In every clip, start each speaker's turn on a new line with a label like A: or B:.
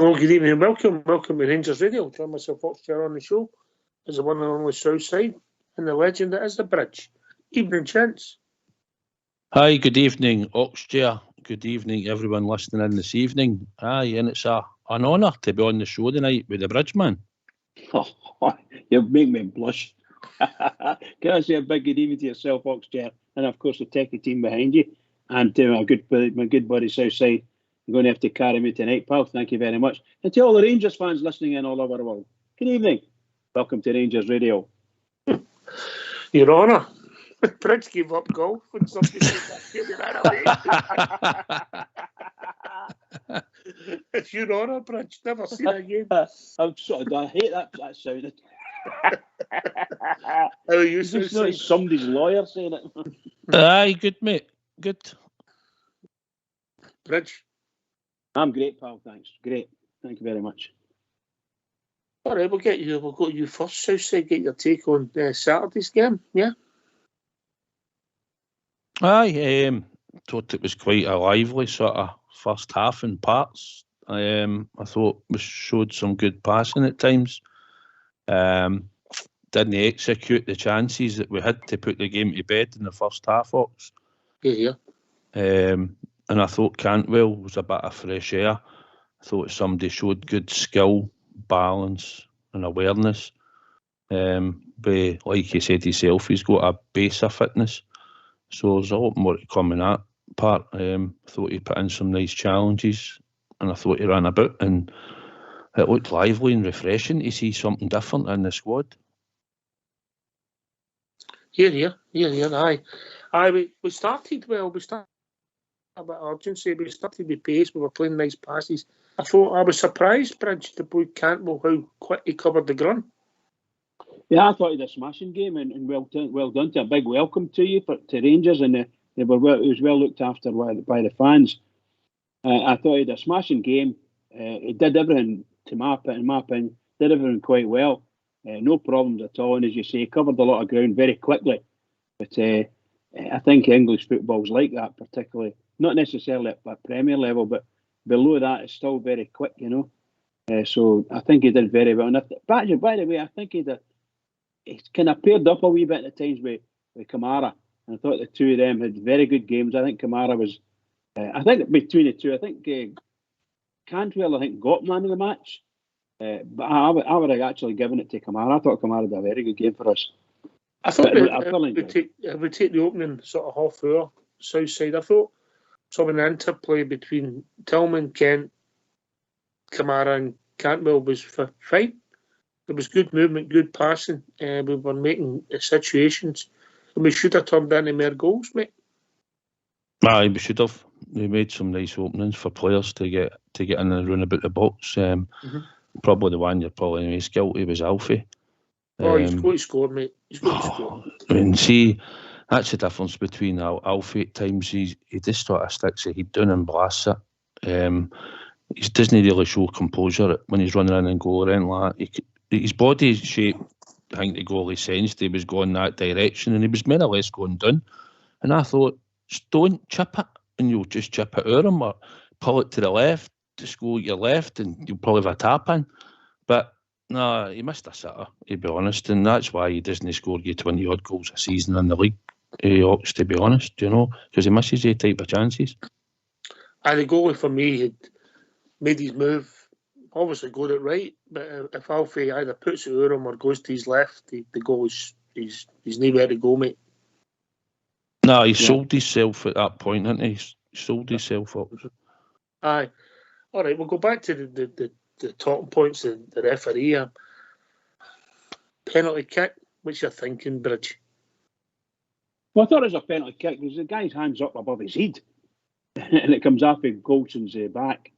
A: Hello, good evening, and welcome to Rangers Radio. Join myself, Foxchair, on the show as the one and only South Side and the legend that is the Bridge. Evening, gents.
B: Hi, good evening, Oxchair. Good evening, everyone listening in this evening. Aye, and it's an honour to be on the show tonight with the Bridge man.
C: Oh, you make me blush. Can I say a big good evening to yourself, Oxchair, and of course the techie team behind you, and to my good buddy Southside. You're going to have to carry me tonight, pal. Thank you very much. And to all the Rangers fans listening in all over the world, good evening. Welcome to Rangers Radio.
A: Your Honour, Bridge gave up golf when somebody said that. It's Your Honour, Bridge. Never seen it again.
C: I hate that sound.
A: How are you,
C: It's not somebody's lawyer saying it.
B: Aye, good, mate. Good.
A: Bridge.
C: I'm great, pal. Thanks. Great. Thank you very much.
A: All right, we'll go to you first, Southside. Get your take on Saturday's game. Yeah.
B: Aye, thought it was quite a lively sort of first half in parts. I thought we showed some good passing at times. Didn't execute the chances that we had to put the game to bed in the first half, Ox.
A: Yeah.
B: And I thought Cantwell was a bit of fresh air. I thought somebody showed good skill, balance and awareness. But like he said himself, he's got a base of fitness. So there's a lot more to come in that part. I thought he put in some nice challenges and I thought he ran about and it looked lively and refreshing to see something different in the squad.
A: Yeah. Aye, we started well. We started a bit of urgency. We started with pace. We were playing nice passes. I was surprised, Bridge, the boy Cantwell, how quick he covered the ground.
C: Yeah, I thought he had a smashing game and well done. To a big welcome to you to Rangers, and it was well looked after by the fans. I thought he had a smashing game. He did everything, in my opinion, did everything quite well. No problems at all, and as you say, covered a lot of ground very quickly. But I think English football's like that, particularly not necessarily at Premier level, but below that it's still very quick, you know. So I think he did very well. And by the way, I think he kind of paired up a wee bit at times with Kamara. And I thought the two of them had very good games. I think Kamara was, I think between the two, I think Cantwell, got man of the match. But I would have actually given it to Kamara. I thought Kamara did a very good game for us.
A: I thought it would take the opening sort of half hour, South Side. I thought some of the interplay between Tillman, Kent, Kamara and Cantwell was fine. There was good movement, good passing. We were making situations. And we should have turned into more goals, mate.
B: Aye, we should have. We made some nice openings for players to get in and run about the box. Probably the one you're probably most guilty was Alfie.
A: He's got to score, mate. He's got to score.
B: I mean, see, that's the difference between Alfie at times. He just sort of sticks his head down and blasts it. He doesn't really show composure when he's running in and goal or anything like that. His body shape, I think the goalie sensed he was going that direction and he was more or less going down. And I thought, just don't chip it and you'll just chip it out him or pull it to the left, just go your left and you'll probably have a tap in. But no, he missed a sitter, to be honest, and that's why he doesn't score you 20 odd goals a season in the league, to be honest, you know, because he misses these type of chances. And
A: the goalie for me had made his move, obviously got it right, but if Alfie either puts it over him or goes to his left, the goal he's nowhere to go, mate.
B: No, he sold himself at that point, hasn't he? He sold himself up.
A: Aye. All right, we'll go back to the talking points of the referee. Penalty kick, what's your thinking, Bridge?
C: Well, I thought it was a penalty kick because the guy's hands up above his head and it comes off in Goldson's back.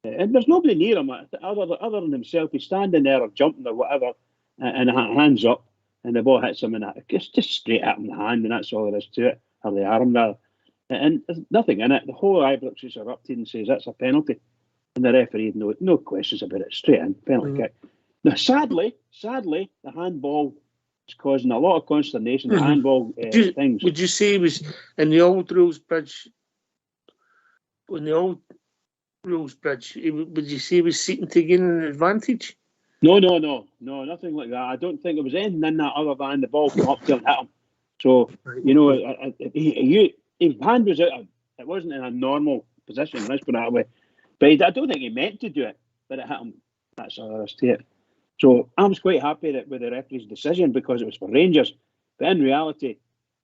C: And there's nobody near him other than himself. He's standing there or jumping or whatever and hands up and the ball hits him in that. It's just straight at him in the hand and that's all there is to it, or the arm there. And there's nothing in it. The whole Ibrox is erupted and says that's a penalty. And the referee had no questions about it. Straight in, penalty kick. Now, sadly, the handball is causing a lot of consternation. The handball things.
A: Would you say it was in the old rules, Bridge? In the old rules, Bridge? Would you say he was seeking to gain an advantage?
C: No, nothing like that. I don't think there was anything in that other than the ball came up to him and hit him. So, you know, his hand was out. It wasn't in a normal position, let's put it that way. But I don't think he meant to do it, but it hit him. That's all there is to it. So I was quite happy with the referee's decision because it was for Rangers. But in reality,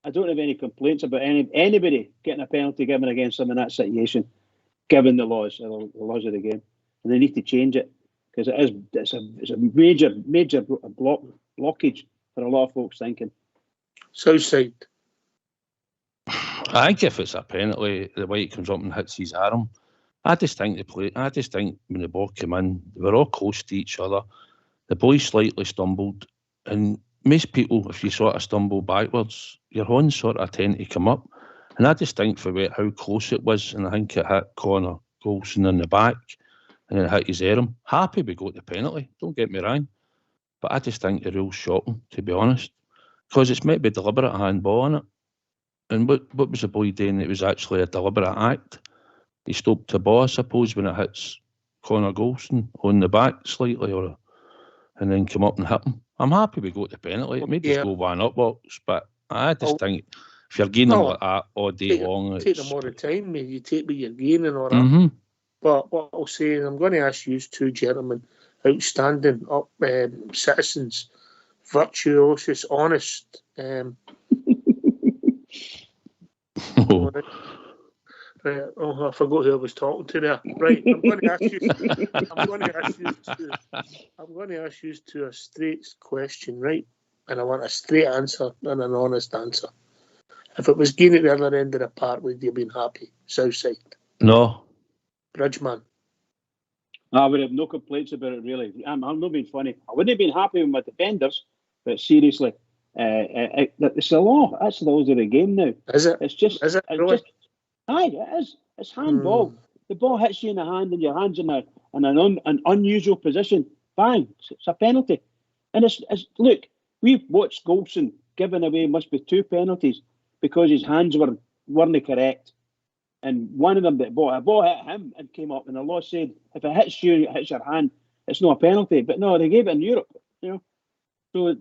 C: I don't have any complaints about anybody getting a penalty given against them in that situation, given the laws of the game. And they need to change it because it's a major blockage for a lot of folks thinking.
A: Southside.
B: I think if it's a penalty, the way it comes up and hits his arm, I just think when the ball came in, they were all close to each other. The boy slightly stumbled, and most people, if you sort of stumble backwards, your horns sort of tend to come up. And I just think for how close it was, and I think it hit Connor Golson in the back, and it hit his arm. Happy we got the penalty, don't get me wrong, but I just think the rule's shocking, to be honest, because it's meant to be deliberate handball on it. And what was the boy doing? It was actually a deliberate act. He stopped the ball, I suppose, when it hits Connor Golson on the back slightly, and then come up and hit him. I'm happy we got the penalty. It made us go one upwards, but I just think if you're gaining like that all day long...
A: Take them all the time, mate. You take what you're gaining or that. But what I'll say is I'm going to ask you two gentlemen, outstanding citizens, virtuosious, honest... I forgot who I was talking to there. Right, I'm going to ask you to a straight question, right? And I want a straight answer and an honest answer. If it was Gene at the other end of the park, would you have been happy? Southside?
B: No.
A: Bridgeman?
C: I would have no complaints about it, really. I'm not being funny. I wouldn't have been happy with my defenders, but seriously, it's the law. That's the laws of the game now.
A: Is it?
C: It's just...
A: Is it really?
C: Aye, it is. It's handball. The ball hits you in the hand and your hand's in an unusual position. Bang, it's a penalty. And it's look, we've watched Golson giving away must be 2 penalties because his hands weren't correct. And one of them, a ball hit him and came up, and the law said if it hits you, it hits your hand, it's not a penalty. But no, they gave it in Europe, you know. So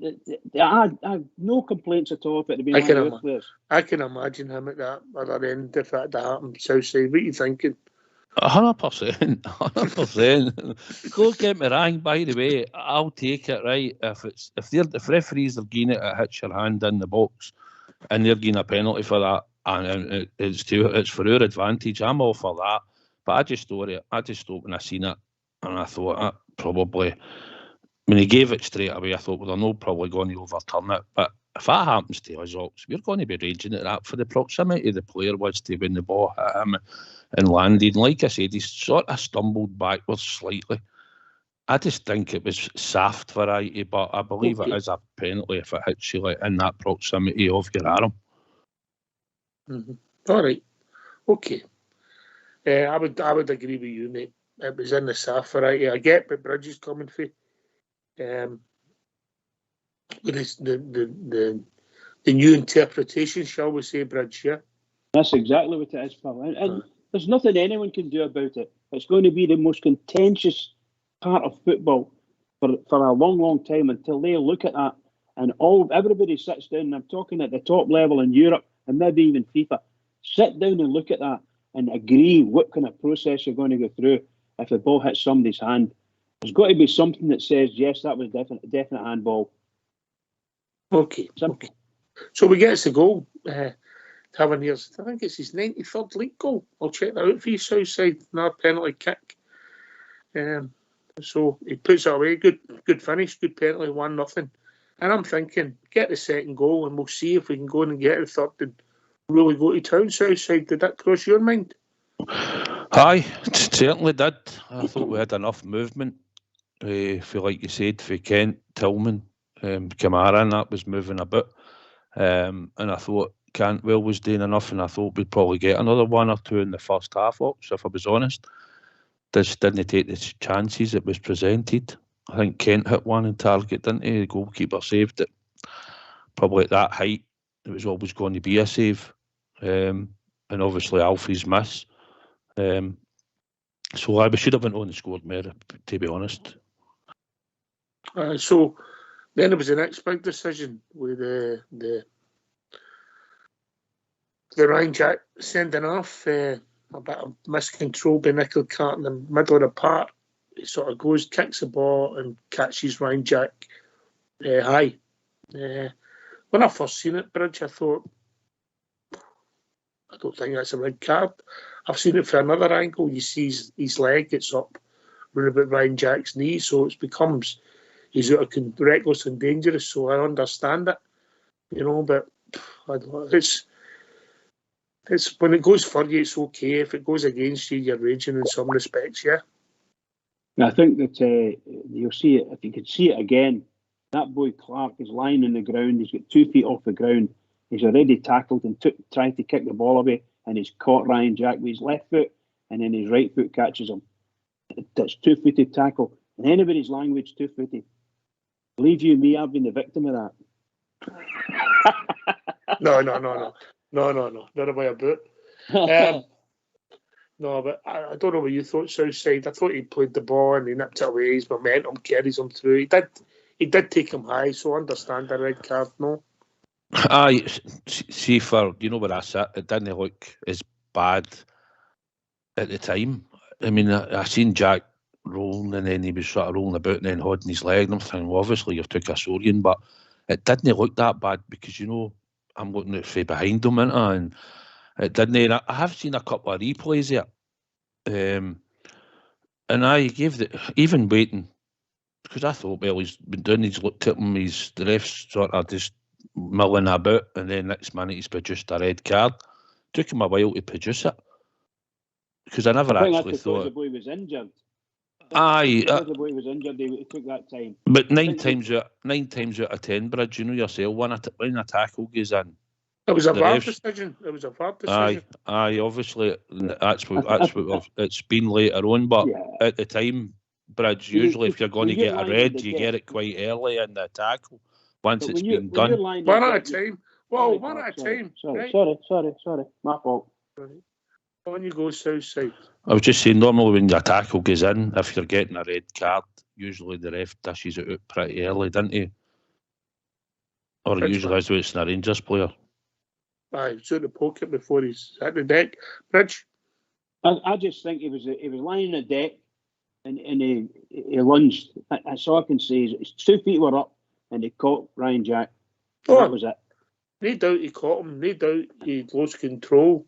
C: I have no complaints at all if it had been one of those players.
A: I can imagine him at that other end if that happened. Southside, what are you thinking?
B: 100%. 100%. Don't get me wrong, by the way, I'll take it, right? If referees are getting it, it hits your hand in the box and they're getting a penalty for that, and it's for our advantage, I'm all for that. But I just thought when I seen it, and I thought probably... When he gave it straight away, I thought, well, they're not probably going to overturn it. But if that happens to us, we're going to be raging at that for the proximity the player was to when the ball hit him and landed. And like I said, he sort of stumbled backwards slightly. I just think it was soft variety, but I believe it is a penalty if it hits you like in that proximity of your arm.
A: All right. Okay. I would agree with you, mate. It was in the soft variety. I get where Bridge is coming from. With the new interpretation, shall we say, Bridge, yeah?
C: That's exactly what it is, pal. And there's nothing anyone can do about it. It's going to be the most contentious part of football for a long, long time until they look at that and everybody sits down, and I'm talking at the top level in Europe and maybe even FIFA, sit down and look at that and agree what kind of process you're going to go through if the ball hits somebody's hand. There's got to be something that says, yes, that was definite handball.
A: Okay. So we get the goal. Tavernier's, I think it's his 93rd league goal. I'll check that out for you, Southside. Another penalty kick. So he puts it away. Good finish, good penalty, 1-0. And I'm thinking, get the second goal and we'll see if we can go in and get the third and really go to town. Southside, did that cross your mind?
B: Aye, it certainly did. I thought we had enough movement. For like you said, for Kent, Tillman, Kamara, and that was moving a bit. And I thought Cantwell was doing enough, and I thought we'd probably get another 1 or 2 in the first half, if I was honest. Just didn't take the chances it was presented. I think Kent hit one in target, didn't he? The goalkeeper saved it. Probably at that height, it was always going to be a save. And obviously Alfie's miss. So we should have went on and scored more, to be honest.
A: So then it was the next big decision with the Ryan Jack sending off. A bit of miscontrol by Nickel Cart in the middle of the park. He sort of goes, kicks the ball and catches Ryan Jack high. When I first seen it, Bridge, I thought, I don't think that's a red card. I've seen it from another angle. You see his leg gets up round about Ryan Jack's knee, so it becomes he's out of reckless and dangerous. So I understand it, but I don't know, it's when it goes for you, it's okay. If it goes against you, you're raging in some respects, yeah.
C: I think that you'll see it, if you could see it again, that boy Clark is lying on the ground, he's got 2 feet off the ground, he's already tackled and tried to kick the ball away, and he's caught Ryan Jack with his left foot, and then his right foot catches him. That's 2-footed tackle. In anybody's language, 2-footed. Believe you me, I've been the victim of that.
A: No, not about a boot. No, but I don't know what you thought, Southside. I thought he played the ball and he nipped it away. His momentum carries him through. He did take him high, so I understand the red card, no?
B: Aye, see, for, where I sat, it didn't look as bad at the time. I mean, I seen Jack rolling and then he was sort of rolling about and then holding his leg and I'm thinking, well, obviously you've took a Sorian, but it didn't look that bad because, I'm looking out from behind him, and it didn't. And I have seen a couple of replays there. And I gave even waiting, because I thought, well, he's been doing, he's looked at him, the ref's sort of just milling about, and then next minute he's produced a red card. Took him a while to produce it, because I never actually thought
C: the boy was injured.
B: Aye,
C: the boy was injured, it took that time.
B: But nine times out of 10, Bridge, yourself, when a tackle goes in,
A: it was a VAR decision. It was a VAR decision.
B: Aye. Obviously, that's what it's been later on. But at the time, Bridge, usually if you're going to get a red, you get it quite early in the tackle. Once it's been done,
A: one at a time. Well, one at a time.
C: Sorry, my fault.
A: On you go, Southside.
B: I was just saying, normally when your tackle goes in, if you're getting a red card, usually the ref dishes it out pretty early, doesn't he? Or usually as it's a Rangers player.
A: Aye, he's out the pocket before he's at the deck. Bridge?
C: I just think he was lying on the deck and he lunged. That's all I can say. His 2 feet were up and he caught Ryan Jack. That was it. No
A: doubt he caught him. No doubt he lost control.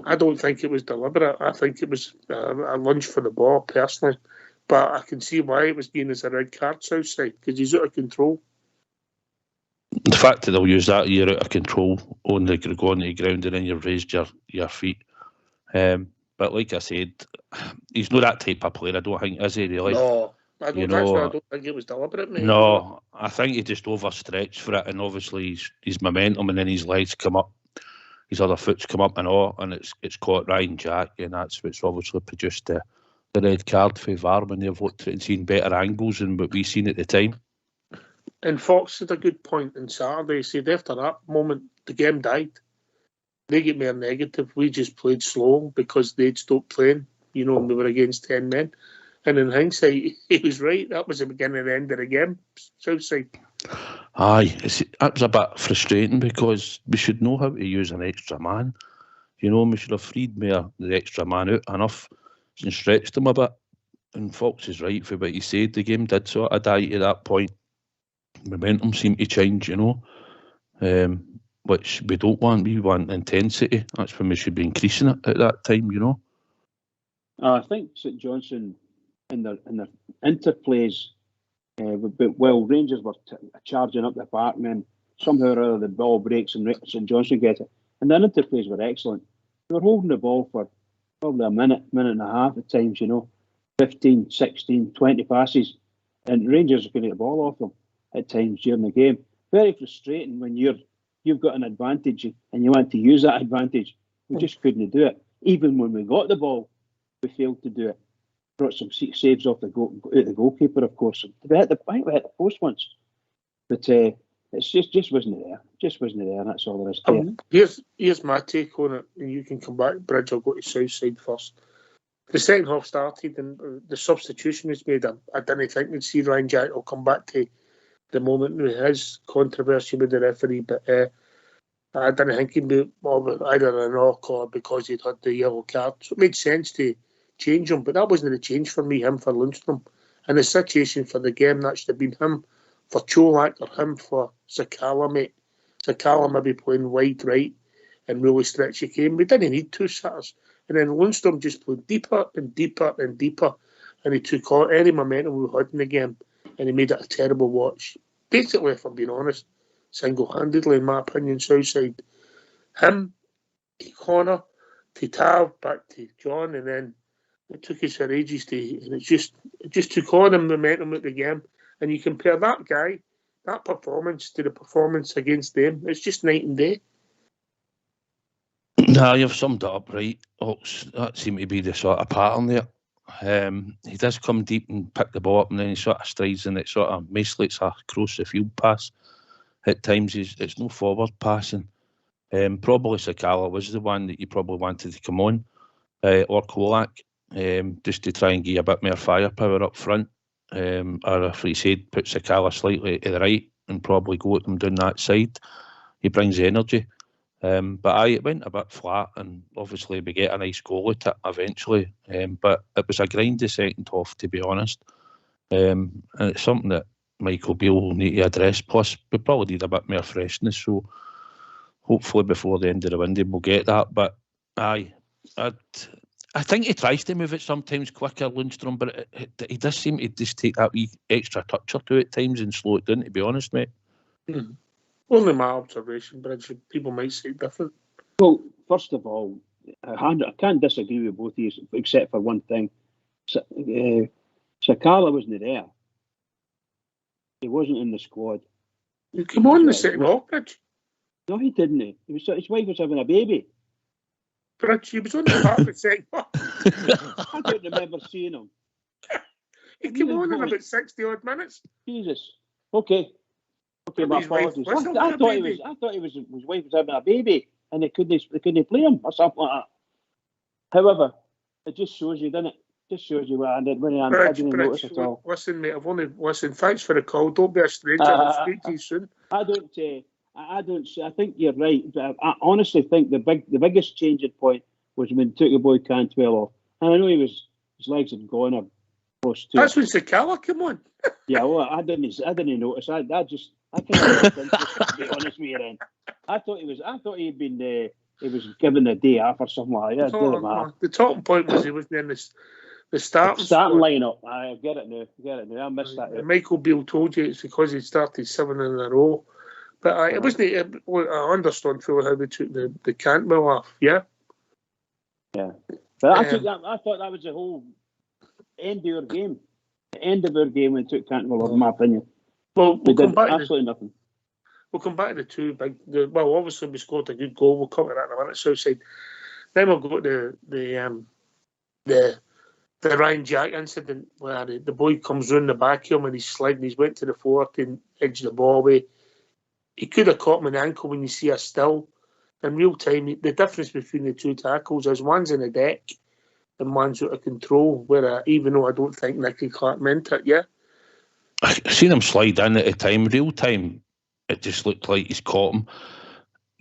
A: I don't think it was deliberate. I think it was a lunge for the ball, personally. But I can see why it was being as a red card, Southside, because he's out of control.
B: The fact that they'll use that, you're out of control, only going to the ground and then you've raised your feet. But like I said, he's not that type of player, I don't think, is he, really?
A: No, I don't think it was deliberate, mate.
B: No, I think he just overstretched for it, and obviously his momentum and then his legs come up. His other foot's come up and all, and it's caught Ryan Jack, and that's what's obviously produced the red card for VAR when they've looked at it and seen better angles than what we seen at the time.
A: And Fox had a good point on Saturday. He said after that moment, the game died. They get more negative. We just played slow because they'd stopped playing, we were against 10 men. And in hindsight, he was right. That was the beginning and end of the game, Southside.
B: Aye, that was a bit frustrating because we should know how to use an extra man. We should have freed the extra man out enough and stretched him a bit. And Fox is right for what he said. The game did sort of die at that point. Momentum seemed to change, which we don't want. We want intensity. That's when we should be increasing it at that time,
C: I think St Johnstone in their interplays, Rangers were charging up the park, and then somehow or other the ball breaks and St Johnstone gets it. And their interplays were excellent. They were holding the ball for probably a minute and a half at times, 15, 16, 20 passes. And Rangers are going to get the ball off them at times during the game. Very frustrating when you've got an advantage and you want to use that advantage. We just couldn't do it. Even when we got the ball, we failed to do it. Brought some saves off the goalkeeper, of course. We hit the post once, but it's just wasn't there. Just wasn't there. And that's all there is to it.
A: Here's my take on it, and you can come back, Bridge. I'll go to Southside first. the second half started and the substitution was made, I didn't think we'd see Ryan Jack will come back to the moment with his controversy with the referee, but I didn't think he'd be either a knock or because he'd had the yellow card. So it made sense to change him, but that wasn't a change for me, him for Lundstrom. And the situation for the game, that should have been him for Cholak or him for Sakala, mate. Sakala maybe playing wide right and really stretch the game. We didn't need two sitters. And then Lundstrom just played deeper and deeper and deeper, and he took all any momentum we had in the game, and he made it a terrible watch. Basically, if I'm being honest, single-handedly, in my opinion, Southside. Him, to Connor, to Tav, back to John, and then it took us for ages and it just took all the momentum at the game. And you compare that guy, that performance to the performance against them, it's just night and day.
B: No, you've summed it up right. That seemed to be the sort of pattern there. He does come deep and pick the ball up, and then he sort of strides and it sort of masolates across the field pass. At times, it's no forward passing. Probably Sakala was the one that you probably wanted to come on, or Cholak, just to try and give a bit more firepower up front. Or if he said put Sakala slightly to the right and probably go at them down that side, he brings energy. But it went a bit flat, and obviously we get a nice goal at it eventually. But it was a grindy second half, to be honest. And it's something that Michael Beale will need to address. Plus, we probably need a bit more freshness. So hopefully before the end of the window we'll get that. But I think he tries to move it sometimes quicker, Lundstrom, but he does seem to just take that wee extra touch or two at times and slow it down, to be honest, mate.
A: Mm-hmm. Only my observation, but people might say different.
C: Well, first of all, I can't disagree with both of you, except for one thing. Sakala wasn't there. He wasn't in the squad.
A: He came on the second half, Bridge.
C: No, he didn't. His wife was having a baby.
A: Bridge, he was on the park the second half.
C: I don't remember seeing him.
A: He came on in about 60-odd minutes.
C: Jesus. Okay, my apologies. I thought his wife was having a baby and they couldn't play him or something like that. However, it just shows you, doesn't it? Just shows you what I didn't notice at all.
A: Listen, mate, thanks for the call. Don't be a stranger. I'll speak to you soon.
C: I think you're right. I honestly think the biggest changing point was when took the boy Cantwell off. And I know his legs had gone up close to.
A: That's when Sakala came on.
C: Yeah, well, I didn't notice. I kind of to be honest with you. Then I thought he'd been he was given a day off or something like that.
A: The talking point was he wasn't in the starting
C: lineup. I get it now. I missed that.
A: Michael Beale told you it's because he started 7 in a row. But it wasn't. I understand fully how they took the Cantwell off. Yeah.
C: Yeah. But I thought that was the whole end of our game. The end of our game when took Cantwell off, in my opinion.
A: Well, we'll come back
C: absolutely nothing.
A: We'll come back to the two big. Obviously we scored a good goal. We'll come to that in a minute. Southside. Then we'll go to the Ryan Jack incident where the boy comes round the back of him and he's sliding. He's went to the forward and edged the ball away. He could have caught him in the ankle when you see a still. In real time, the difference between the two tackles is one's in the deck and one's out of control, even though I don't think Nicky Clark meant it, yeah?
B: I seen him slide in at the time. Real time, it just looked like he's caught him.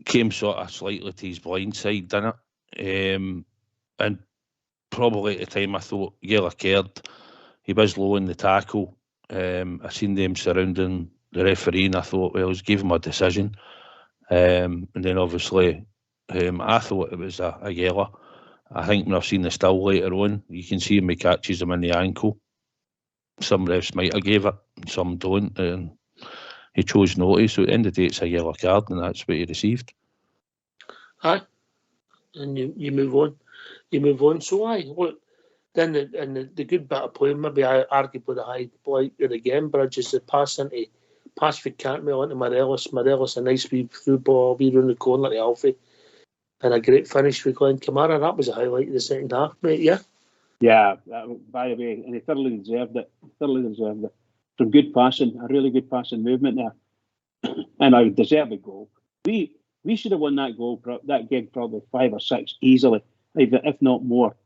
B: Came sort of slightly to his blind side, didn't it? And probably at the time I thought, yellow card. He was low in the tackle. I seen them surrounding the referee and I thought, well, he's gave him a decision. And then obviously I thought it was a yellow. I think when I've seen the still later on, you can see him, he catches him in the ankle. Some refs might have gave it, some don't. And he chose not to. So at the end of the day, it's a yellow card and that's what he received.
A: Aye. And you move on. You move on. So look, then the good bit of play, maybe I arguably the high point of the game, but just the pass for Cantwell into Morelos. Morelos, a nice wee through ball, wee round the corner to Alfie. And a great finish with Glenn Kamara. That was a highlight of the second half, mate, yeah?
C: Yeah, by the way, and he thoroughly deserved it. Some good passing, a really good passing movement there. And I deserve a goal. We should have won that goal, that gig probably 5 or 6 easily, if not more.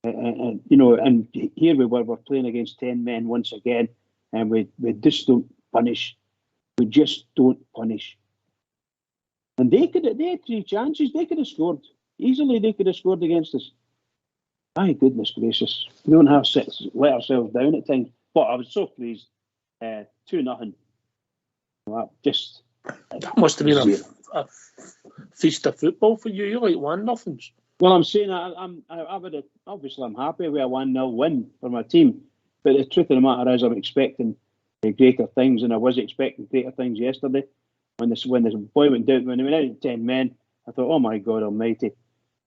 C: And here we're playing against 10 men once again, and we just don't punish. We just don't punish. And they had 3 chances. They could have scored easily. They could have scored against us. My goodness gracious, we don't have to let ourselves down at times. But I was so pleased. 2-0.
A: That must have been a feast of football for you. You like 1-0s.
C: Well, I'm saying I would have, obviously I'm happy with a 1-0 win for my team, but the truth of the matter is I'm expecting greater things, and I was expecting greater things yesterday when this boy went down, when he went out at 10 men. I thought, oh my God Almighty,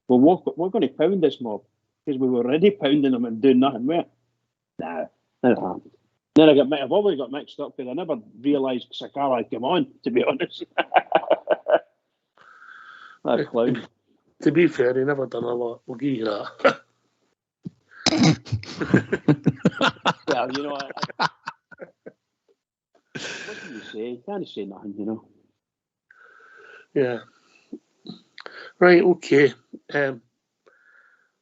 C: well we're going to pound this mob because we were already pounding them and doing nothing with it. Nah, that happened. Then I've always got mixed up because I never realised Sakala had come on, to be honest. That clown.
A: To be fair, he never done a lot. We'll give you that.
C: Well, what can you say? You can't say nothing,
A: Yeah. Right, okay.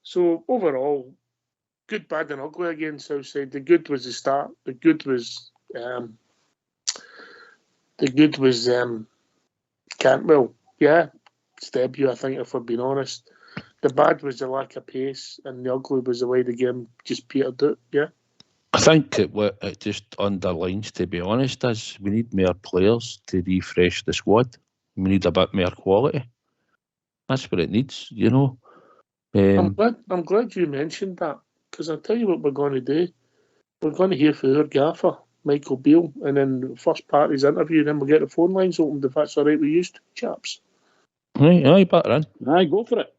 A: So overall, good, bad and ugly against Southside. The good was the start. The good was Cantwell. Yeah, it's debut, I think, if we're being honest. The bad was the lack of pace, and the ugly was the way the game just petered out. Yeah.
B: I think it just underlines, to be honest, is we need more players to refresh the squad. We need a bit more quality. That's what it needs,
A: I'm glad you mentioned that, because I'll tell you what we're going to do. We're going to hear from our gaffer, Michael Beale, and then the first part of his interview, then we'll get the phone lines opened if that's all right with you, chaps.
B: Aye, better in.
C: Aye, go for it.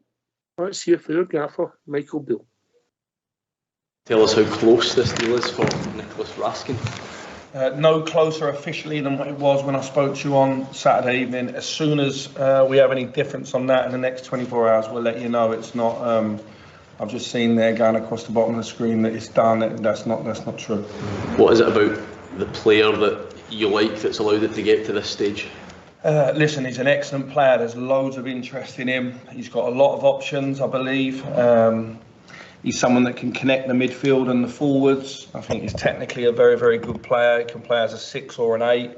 A: Let's hear from our gaffer, Michael Beale.
D: Tell us how close this deal is for Nicholas Raskin.
E: No closer officially than what it was when I spoke to you on Saturday evening. As soon as we have any difference on that in the next 24 hours, we'll let you know. It's not. I've just seen there going across the bottom of the screen that it's done. That's not true.
D: What is it about the player that you like that's allowed it to get to this stage?
E: Listen, he's an excellent player. There's loads of interest in him. He's got a lot of options, I believe. He's someone that can connect the midfield and the forwards. I think he's technically a very, very good player. He can play as a 6 or an 8.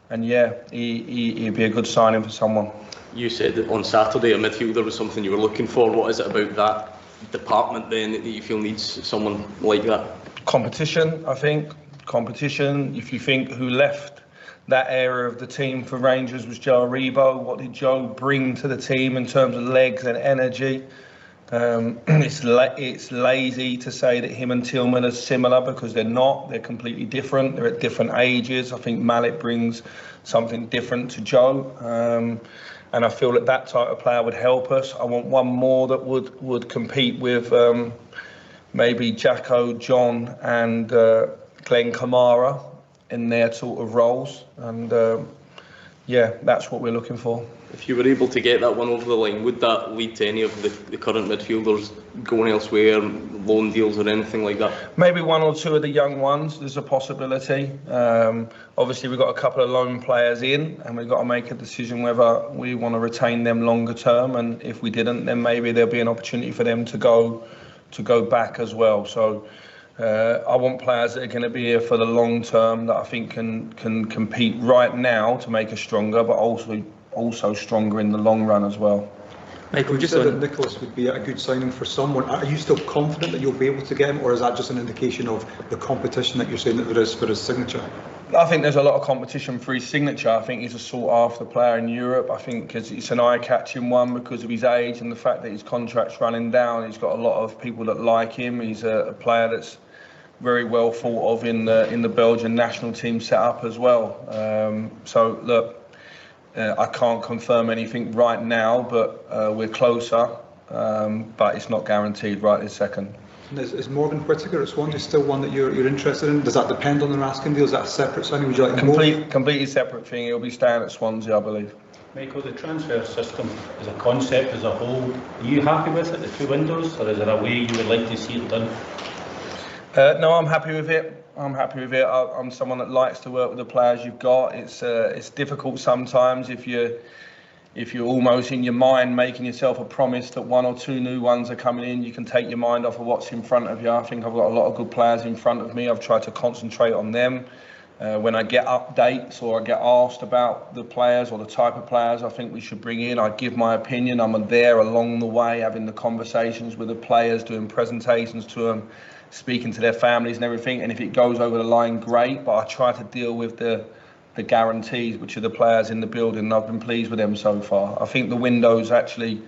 E: And yeah, he'd be a good signing for someone.
D: You said that on Saturday a midfielder was something you were looking for. What is it about that department then that you feel needs someone like that?
E: Competition, I think. Competition. If you think who left that area of the team for Rangers was Joe Aribo, what did Joe bring to the team in terms of legs and energy? It's lazy to say that him and Tillman are similar because they're not. They're completely different. They're at different ages. I think Mallet brings something different to Joe. And I feel that type of player would help us. I want one more that would compete with maybe Jacko, John and Glenn Kamara in their sort of roles. And yeah, that's what we're looking for.
D: If you were able to get that one over the line, would that lead to any of the current midfielders going elsewhere, loan deals or anything like that?
E: Maybe 1 or 2 of the young ones, there's a possibility. Obviously, we've got a couple of loan players in, and we've got to make a decision whether we want to retain them longer term. And if we didn't, then maybe there'll be an opportunity for them to go back as well. So I want players that are going to be here for the long term that I think can compete right now to make us stronger, but also stronger in the long run as well.
F: Michael, you said that Nicholas would be a good signing for someone. Are you still confident that you'll be able to get him, or is that just an indication of the competition that you're saying that there is for his signature?
E: I think there's a lot of competition for his signature. I think he's a sought-after player in Europe. I think it's an eye-catching one because of his age and the fact that his contract's running down. He's got a lot of people that like him. He's a player that's very well thought of in the Belgian national team setup as well. So look. I can't confirm anything right now, but we're closer, but it's not guaranteed right this second.
F: Is Morgan Whittaker at Swansea still one that you're interested in? Does that depend on the Raskin deal? Is that a separate signing? Would you like
E: completely separate thing? He'll be staying at Swansea, I believe.
G: Michael, the transfer system as a concept, as a whole, are you happy with it, the 2 windows, or is there a way you would like to see it done?
E: No, I'm happy with it. I'm someone that likes to work with the players you've got. It's difficult sometimes if if you're almost in your mind making yourself a promise that 1 or 2 new ones are coming in, you can take your mind off of what's in front of you. I think I've got a lot of good players in front of me. I've tried to concentrate on them. When I get updates or I get asked about the players or the type of players I think we should bring in, I give my opinion. I'm there along the way, having the conversations with the players, doing presentations to them, speaking to their families and everything. And if it goes over the line, great. But I try to deal with the guarantees, which are the players in the building, and I've been pleased with them so far. I think the window's actually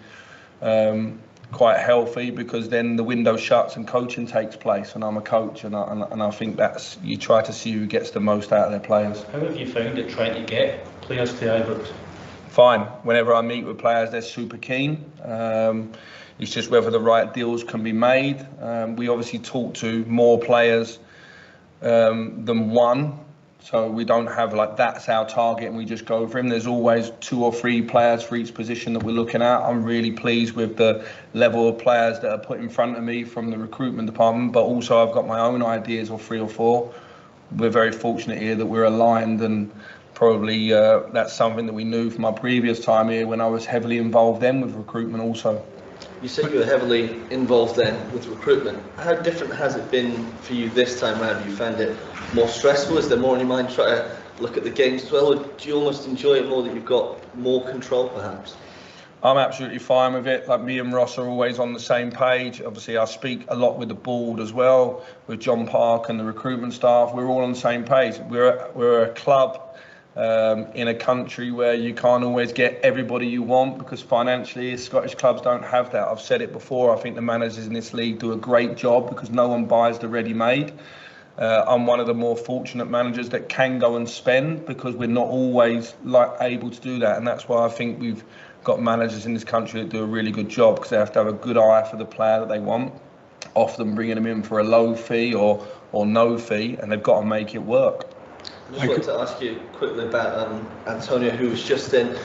E: quite healthy, because then the window shuts and coaching takes place, and I'm a coach, and I think that's, you try to see who gets the most out of their players.
G: How have you found it trying to get players to Ibrox?
E: Fine. Whenever I meet with players, they're super keen. It's just whether the right deals can be made. We obviously talk to more players than one. So we don't have like, that's our target and we just go for him. There's always 2 or 3 players for each position that we're looking at. I'm really pleased with the level of players that are put in front of me from the recruitment department, but also I've got my own ideas of 3 or 4. We're very fortunate here that we're aligned, and probably that's something that we knew from my previous time here when I was heavily involved then with recruitment also.
D: You said you were heavily involved then with recruitment. How different has it been for you this time round? Have you found it more stressful? Is there more in your mind trying to look at the games as well? Or do you almost enjoy it more that you've got more control perhaps?
E: I'm absolutely fine with it. Like, me and Ross are always on the same page. Obviously, I speak a lot with the board as well, with John Park and the recruitment staff. We're all on the same page. We're a club in a country where you can't always get everybody you want, because financially Scottish clubs don't have that. I've said it before, I think the managers in this league do a great job because no one buys the ready-made. I'm one of the more fortunate managers that can go and spend, because we're not always able to do that, and that's why I think we've got managers in this country that do a really good job, because they have to have a good eye for the player that they want, often bringing them in for a low fee or no fee, and they've got to make it work.
D: I just wanted to ask you quickly about Antonio, who was just in.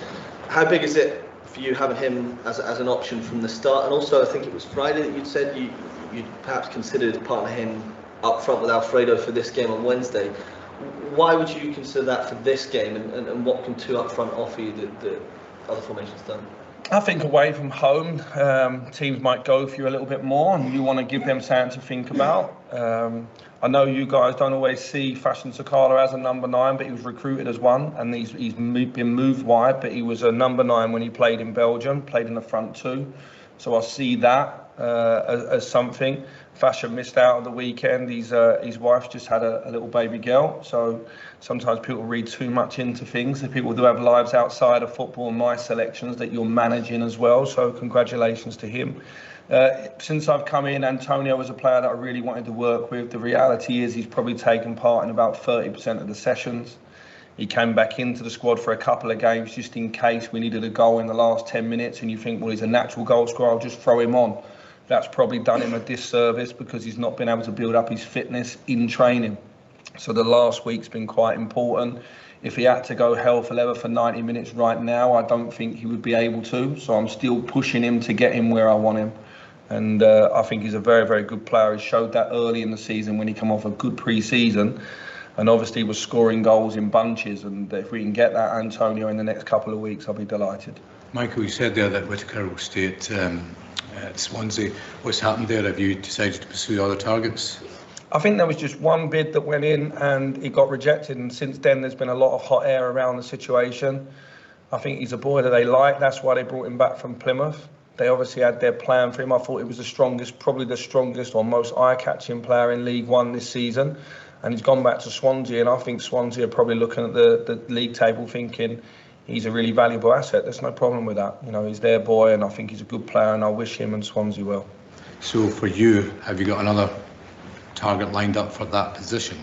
D: How big is it for you having him as an option from the start? And also, I think it was Friday that you'd said you'd perhaps considered partnering him up front with Alfredo for this game on Wednesday. Why would you consider that for this game, and what can 2 up front offer you that the other formations don't?
E: I think away from home, teams might go for you a little bit more, and you want to give them something to think about. I know you guys don't always see Fashion Sakala as a number 9, but he was recruited as one, and he's been moved wide, but he was a number 9 when he played in Belgium, played in the front 2. So I see that as something. Fashion missed out on the weekend. His wife just had a little baby girl. So sometimes people read too much into things. The people do have lives outside of football, and my selections that you're managing as well. So congratulations to him. Since I've come in, Antonio was a player that I really wanted to work with. The reality is he's probably taken part in about 30% of the sessions. He came back into the squad for a couple of games just in case we needed a goal in the last 10 minutes, and you think, well, he's a natural goal scorer, I'll just throw him on. That's probably done him a disservice, because he's not been able to build up his fitness in training. So the last week's been quite important. If he had to go hell for leather for 90 minutes right now, I don't think he would be able to. So I'm still pushing him to get him where I want him. And I think he's a very, very good player. He showed that early in the season when he came off a good pre-season, and obviously was scoring goals in bunches. And if we can get that Antonio in the next couple of weeks, I'll be delighted.
H: Michael, you said there that Whittaker will stay at Swansea. What's happened there? Have you decided to pursue other targets?
E: I think there was just one bid that went in and he got rejected, and since then there's been a lot of hot air around the situation. I think he's a boy that they like. That's why they brought him back from Plymouth. They obviously had their plan for him. I thought he was probably the strongest or most eye-catching player in League One this season. And he's gone back to Swansea, and I think Swansea are probably looking at the league table thinking he's a really valuable asset. There's no problem with that. You know, he's their boy, and I think he's a good player, and I wish him and Swansea well.
H: So for you, have you got another target lined up for that position?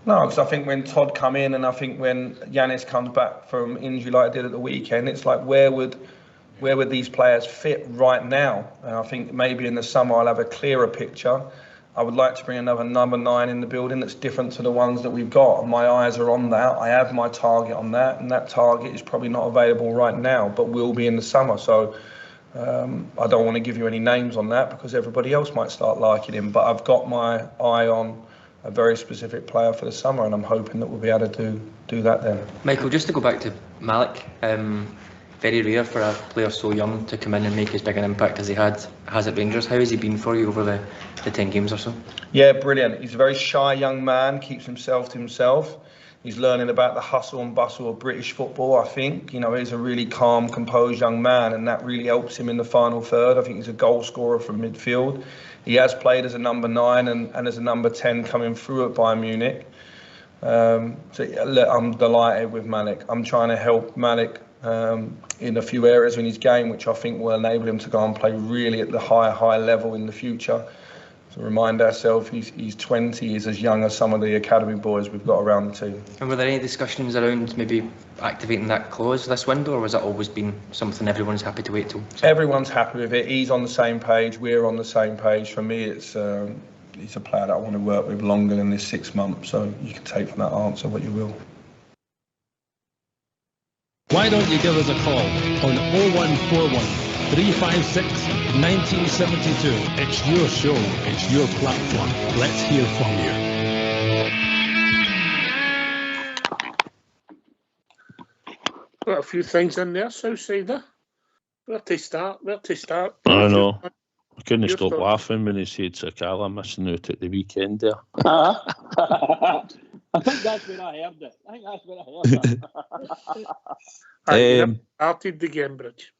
E: No, because I think when Todd come in, and I think when Yanis comes back from injury like I did at the weekend, it's like, where would these players fit right now? And I think maybe in the summer I'll have a clearer picture. I would like to bring another number 9 in the building that's different to the ones that we've got. And my eyes are on that. I have my target on that, and that target is probably not available right now, but will be in the summer. So I don't want to give you any names on that because everybody else might start liking him. But I've got my eye on a very specific player for the summer, and I'm hoping that we'll be able to do that then.
I: Michael, just to go back to Malik, very rare for a player so young to come in and make as big an impact as he has at Rangers. How has he been for you over the 10 games or so?
E: Yeah, brilliant. He's a very shy young man, keeps himself to himself. He's learning about the hustle and bustle of British football, I think. You know, he's a really calm, composed young man, and that really helps him in the final third. I think he's a goal scorer from midfield. He has played as a number 9 and as a number 10 coming through at Bayern Munich. Look, I'm delighted with Malik. I'm trying to help Malik in a few areas in his game, which I think will enable him to go and play really at the high level in the future. To remind ourselves, he's 20, he's as young as some of the academy boys we've got around the team.
I: And were there any discussions around maybe activating that clause this window, or has it always been something everyone's happy to wait till?
E: Everyone's happy with it. He's on the same page, we're on the same page. For me, he's a player that I want to work with longer than this 6 months, so you can take from that answer what you will.
J: Why don't you give us a call on 0141 356 1972. It's your show, it's your platform. Let's hear from you.
A: Got a few things in there, Southsider. Where to start?
B: I know. I couldn't stop laughing when he said Sakala missing out at the weekend there.
C: I think that's when I heard it.
A: Started the Cambridge.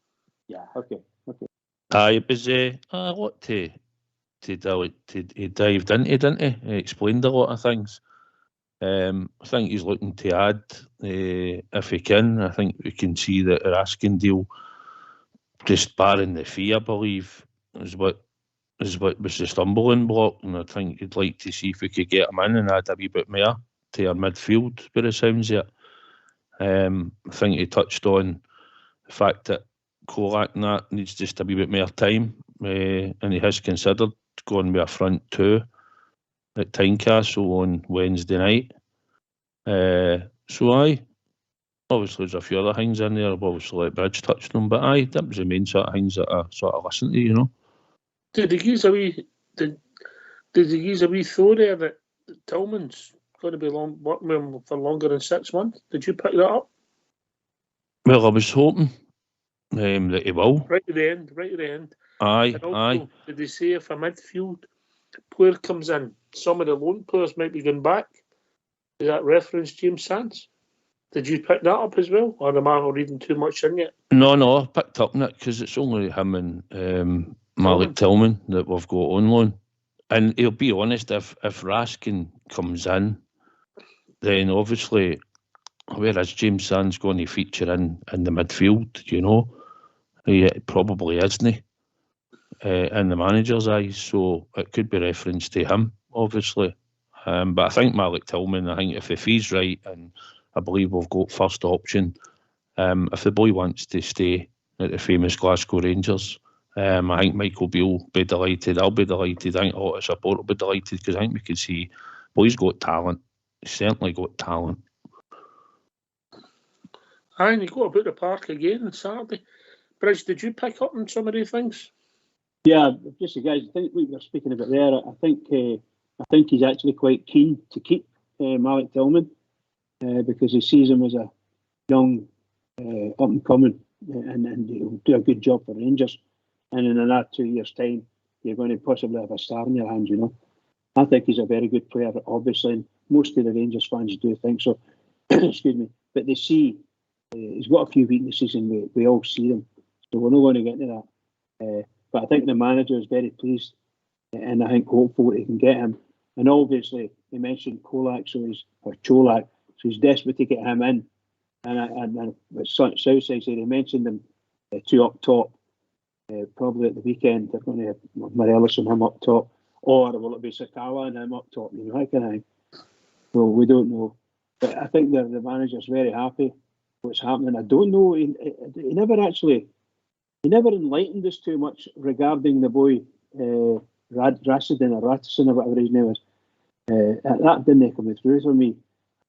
C: Yeah, okay.
B: It was a lot to he dived into, didn't he? He explained a lot of things. I think he's looking to add, if he can. I think we can see that our asking deal, just barring the fee, I believe, is what was the stumbling block, and I think he'd like to see if we could get him in and add a wee bit more to our midfield, by the sounds of it. I think he touched on the fact that Kolak and that needs just a wee bit more time, and he has considered going with a front 2 at Tynecastle on Wednesday night. Obviously there's a few other things in there, obviously like Bridge touched on, but that was the main sort of things that I sort of listened to, you know.
A: Did he use a wee throw there that Tillman's going to be working for longer than 6 months? Did you pick that up?
B: Well, I was hoping that he will.
A: Right at the end.
B: Aye.
A: Did they say if a midfield player comes in, some of the loan players might be going back? Is that reference James Sands? Did you pick that up as well? Or am I reading too much in yet?
B: No, I picked up on it because it's only him and Malik Tillman that we've got on loan. And he'll be honest, if Raskin comes in, then obviously where is James Sands going to feature in the midfield, you know? He probably isn't, in the manager's eyes, so it could be reference to him, obviously. But I think Malik Tillman, if the fee's right, and I believe we've got first option, if the boy wants to stay at the famous Glasgow Rangers, I think Michael Beale will be delighted. I'll be delighted. I think a lot of support will be delighted because I think we can see boy's got talent. He's certainly got talent.
A: And he got about the park again on Saturday. Bridge, did you pick up on some of these things?
C: Yeah, just guys, I think what you're speaking about there, I think he's actually quite keen to keep Malik Tillman because he sees him as a young, up and coming, and he'll do a good job for Rangers. And in another 2 years' time, you're going to possibly have a star in your hands, you know. I think he's a very good player, obviously, and most of the Rangers fans do think so. Excuse me. But they see he's got a few weaknesses, and we all see them. So we're not going to get into that. But I think the manager is very pleased, and I think hopeful that he can get him. And obviously, he mentioned Cholak, so he's desperate to get him in. And Southside said he mentioned them 2 up top. Probably at the weekend they're going to have Morelos and him up top, or will it be Sakala and him up top? You know, that kind of thing. Well, we don't know, but I think the manager's very happy what's happening. I don't know. He never enlightened us too much regarding the boy Rasmussen or Ratison or whatever his name is. That didn't come through for me.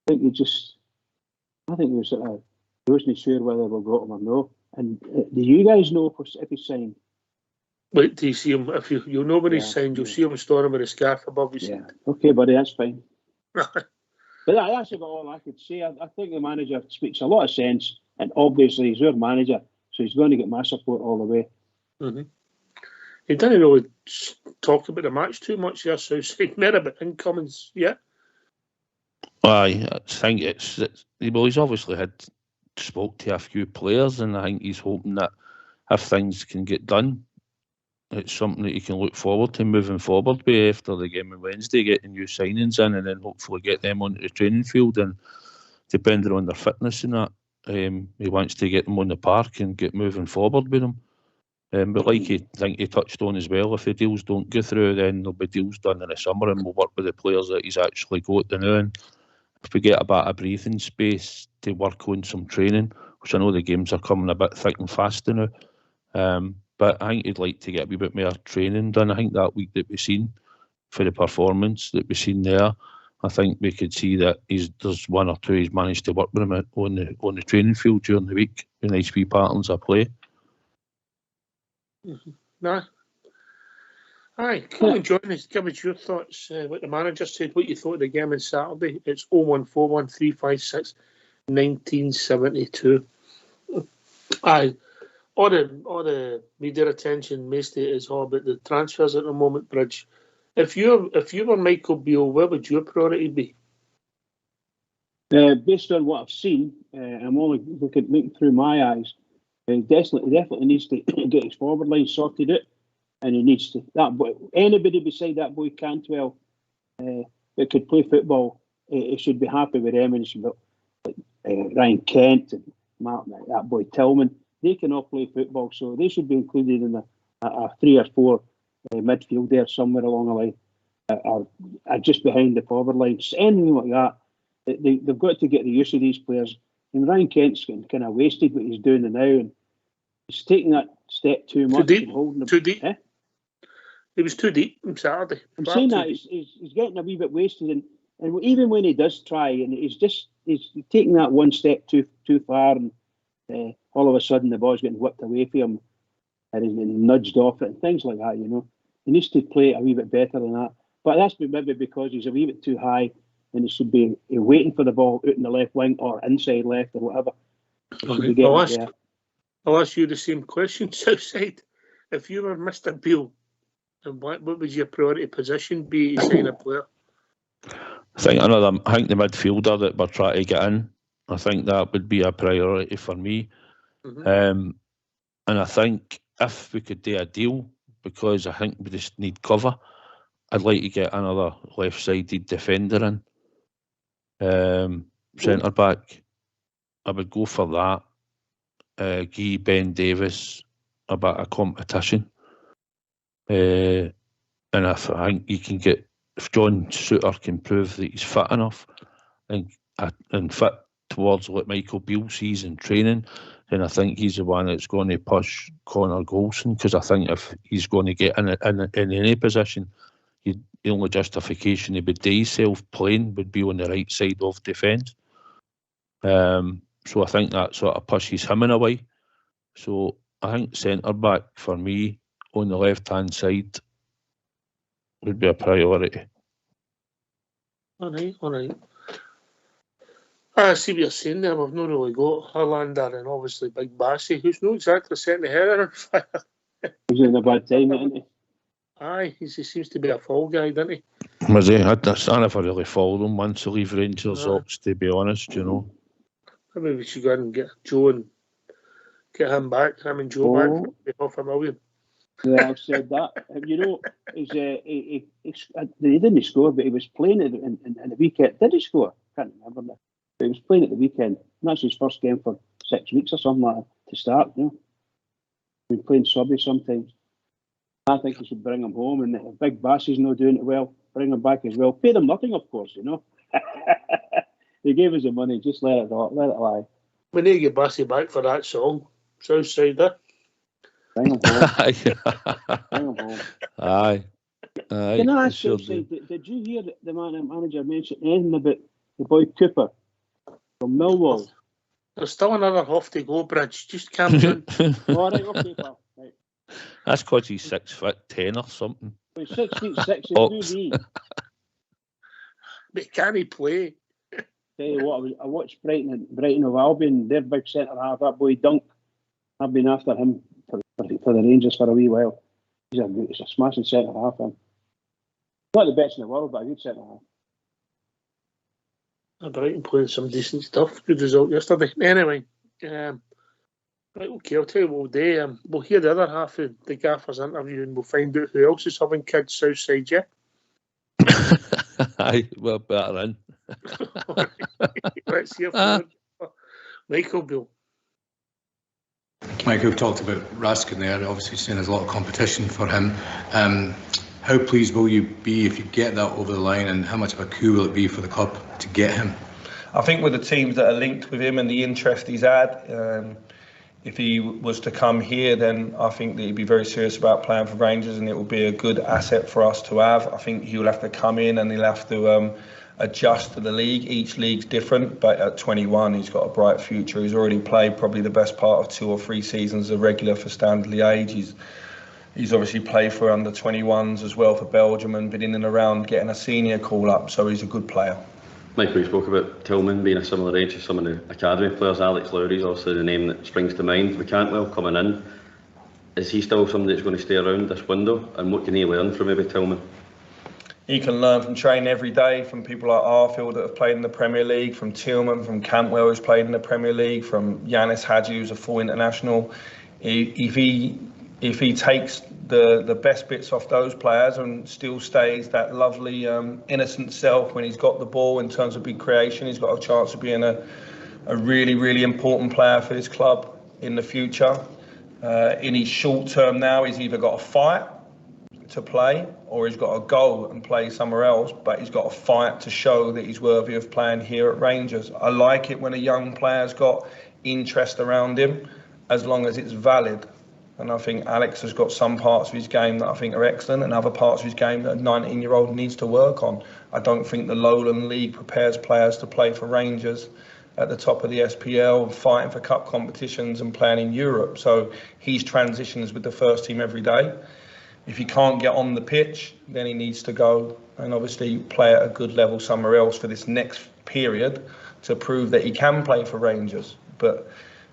C: I think he was sort of, he wasn't sure whether we got him or no. And do you guys know if he's signed?
A: Wait till you see him. If you'll know when he's signed, you'll see him standing with a scarf above his head.
C: Okay, buddy, that's fine. But that's about all I could say. I think the manager speaks a lot of sense, and obviously he's our manager, So he's going to get my support all the way.
A: Mm-hmm. He didn't really talk about the match too much there, so said more about incomings, yeah?
B: I think he's obviously spoke to a few players, and I think he's hoping that if things can get done, it's something that you can look forward to moving forward with after the game on Wednesday, getting new signings in, and then hopefully get them onto the training field. And depending on their fitness and that, he wants to get them on the park and get moving forward with them. But like I think he touched on as well, if the deals don't go through, then there'll be deals done in the summer, and we'll work with the players that he's actually got to know. And if we get a bit of breathing space to work on some training, which I know the games are coming a bit thick and fast now, but I think he'd like to get a wee bit more training done. I think that week that we've seen for the performance that we've seen there, I think we could see that there's one or two he's managed to work with him on the training field during the week, with nice wee patterns of play.
A: Mm-hmm. No. Aye, come and join us. Give us your thoughts. What the manager said, what you thought of the game on Saturday. It's 0141 356 1972. Aye. All the media attention mostly is all about the transfers at the moment, Bridge. If you were Michael Beale, where would your priority be?
C: Based on what I've seen, I'm only looking through my eyes. He definitely needs to get his forward line sorted out, and he needs to. That boy, anybody beside that boy Cantwell that could play football, he should be happy with them. And Ryan Kent and that boy Tillman, they can all play football, so they should be included in a 3 or 4 midfield there somewhere along the line, or just behind the forward line. Just anything like that. They've got to get the use of these players. And Ryan Kent's getting kind of wasted what he's doing now, and he's taking that step too much.
A: Too deep. Eh? He was too deep on Saturday.
C: I'm saying that he's getting a wee bit wasted, and even when he does try, and he's taking that one step too far, and all of a sudden the ball's getting whipped away from him, and he's getting nudged off it, and things like that. He needs to play a wee bit better than that. But that's maybe because he's a wee bit too high, and he should be waiting for the ball out in the left wing or inside left or whatever.
A: Okay. I'll ask you the same question, Southside. If you were Mr. Beale, what would your priority position be to sign a player?
B: I think the midfielder that we're trying to get in, I think that would be a priority for me. Mm-hmm. And I think if we could do a deal, because I think we just need cover, I'd like to get another left-sided defender in. Centre back, I would go for that. Give Ben Davis a bit of competition, and I think you can get, if John Suter can prove that he's fit enough and fit towards what Michael Beale sees in training, then I think he's the one that's going to push Connor Golson, because I think if he's going to get in any position, the only justification he would do himself playing would be on the right side of defence. So I think that sort of pushes him in a way. So I think centre back for me on the left hand side would be a priority.
A: All right. I see what you're saying there. We've not really got Hollander and obviously Big Bassy, who's not exactly setting the hair on fire.
C: He's in a bad time, isn't he?
A: Aye, he seems to be a fall guy, doesn't he?
B: Was he? I never really followed him once to leave Rangers Ops, to be honest,
A: Maybe we should go and get Joe and get him back, him and Joe back for $500,000.
C: Yeah, I've said that. He didn't score, but he was playing in the weekend. Did he score? Can't remember that. But he was playing at the weekend. And that's his first game for 6 weeks or something like that to start. He's been playing subby sometimes. I think he should bring him home, and if Big Bassy's not doing it well, bring him back as well. Pay them nothing, of course, They gave us the money, just let it lie.
A: We need to get Bassy back for that song. Southside there.
C: Bring him home. Bring him home.
B: Aye.
C: Can I ask you, did you hear the manager mention anything about the boy Cooper from Millwall?
A: There's still another half to go, Bridge. Just calm down.
C: All right, okay, pal. Right.
B: That's because he's 6'10" or something.
C: He's 6'6" in 2D.
A: But can he play?
C: Tell you what, I watched Brighton of Albion, their big centre half, that boy Dunk. I've been after him for the Rangers for a wee while. He's a smashing centre half. Not the best in the world, but a good centre half.
A: Brighton playing some decent stuff. Good result yesterday. Anyway, right, okay, I'll tell you what we'll do. We'll hear the other half of the gaffer's interview and we'll find out who else is having kids Southside, yeah?
B: Aye, well, better in.
A: Let's hear from Michael Bill.
H: Mike, we've talked about Raskin there, obviously saying there's a lot of competition for him. How pleased will you be if you get that over the line, and how much of a coup will it be for the club to get him?
E: I think with the teams that are linked with him and the interest he's had, if he was to come here, then I think that he'd be very serious about playing for Rangers, and it will be a good asset for us to have. I think he'll have to come in and he'll have to adjust to the league. Each league's different, but at 21 he's got a bright future. He's already played probably the best part of 2 or 3 seasons as a regular for Standard Liège. He's obviously played for under 21s as well for Belgium and been in and around getting a senior call up, so he's a good player.
K: Michael, you spoke about Tillman being a similar age to some of the academy players. Alex Lowry's obviously the name that springs to mind. With Cantwell coming in, is he still somebody that's going to stay around this window, and what can he learn from maybe Tillman?
E: He can learn from training every day, from people like Arfield that have played in the Premier League, from Tillman, from Cantwell who's played in the Premier League, from Yanis Hadji who's a full international. If he takes the best bits off those players and still stays that lovely innocent self when he's got the ball in terms of big creation, he's got a chance of being a really, really important player for this club in the future. In his short term now, he's either got a fight to play or he's got to go and play somewhere else, but he's got a fight to show that he's worthy of playing here at Rangers. I like it when a young player's got interest around him, as long as it's valid. And I think Alex has got some parts of his game that I think are excellent and other parts of his game that a 19-year-old needs to work on. I don't think the Lowland League prepares players to play for Rangers at the top of the SPL, fighting for cup competitions and playing in Europe. So he's transitions with the first team every day. If he can't get on the pitch, then he needs to go and obviously play at a good level somewhere else for this next period to prove that he can play for Rangers. But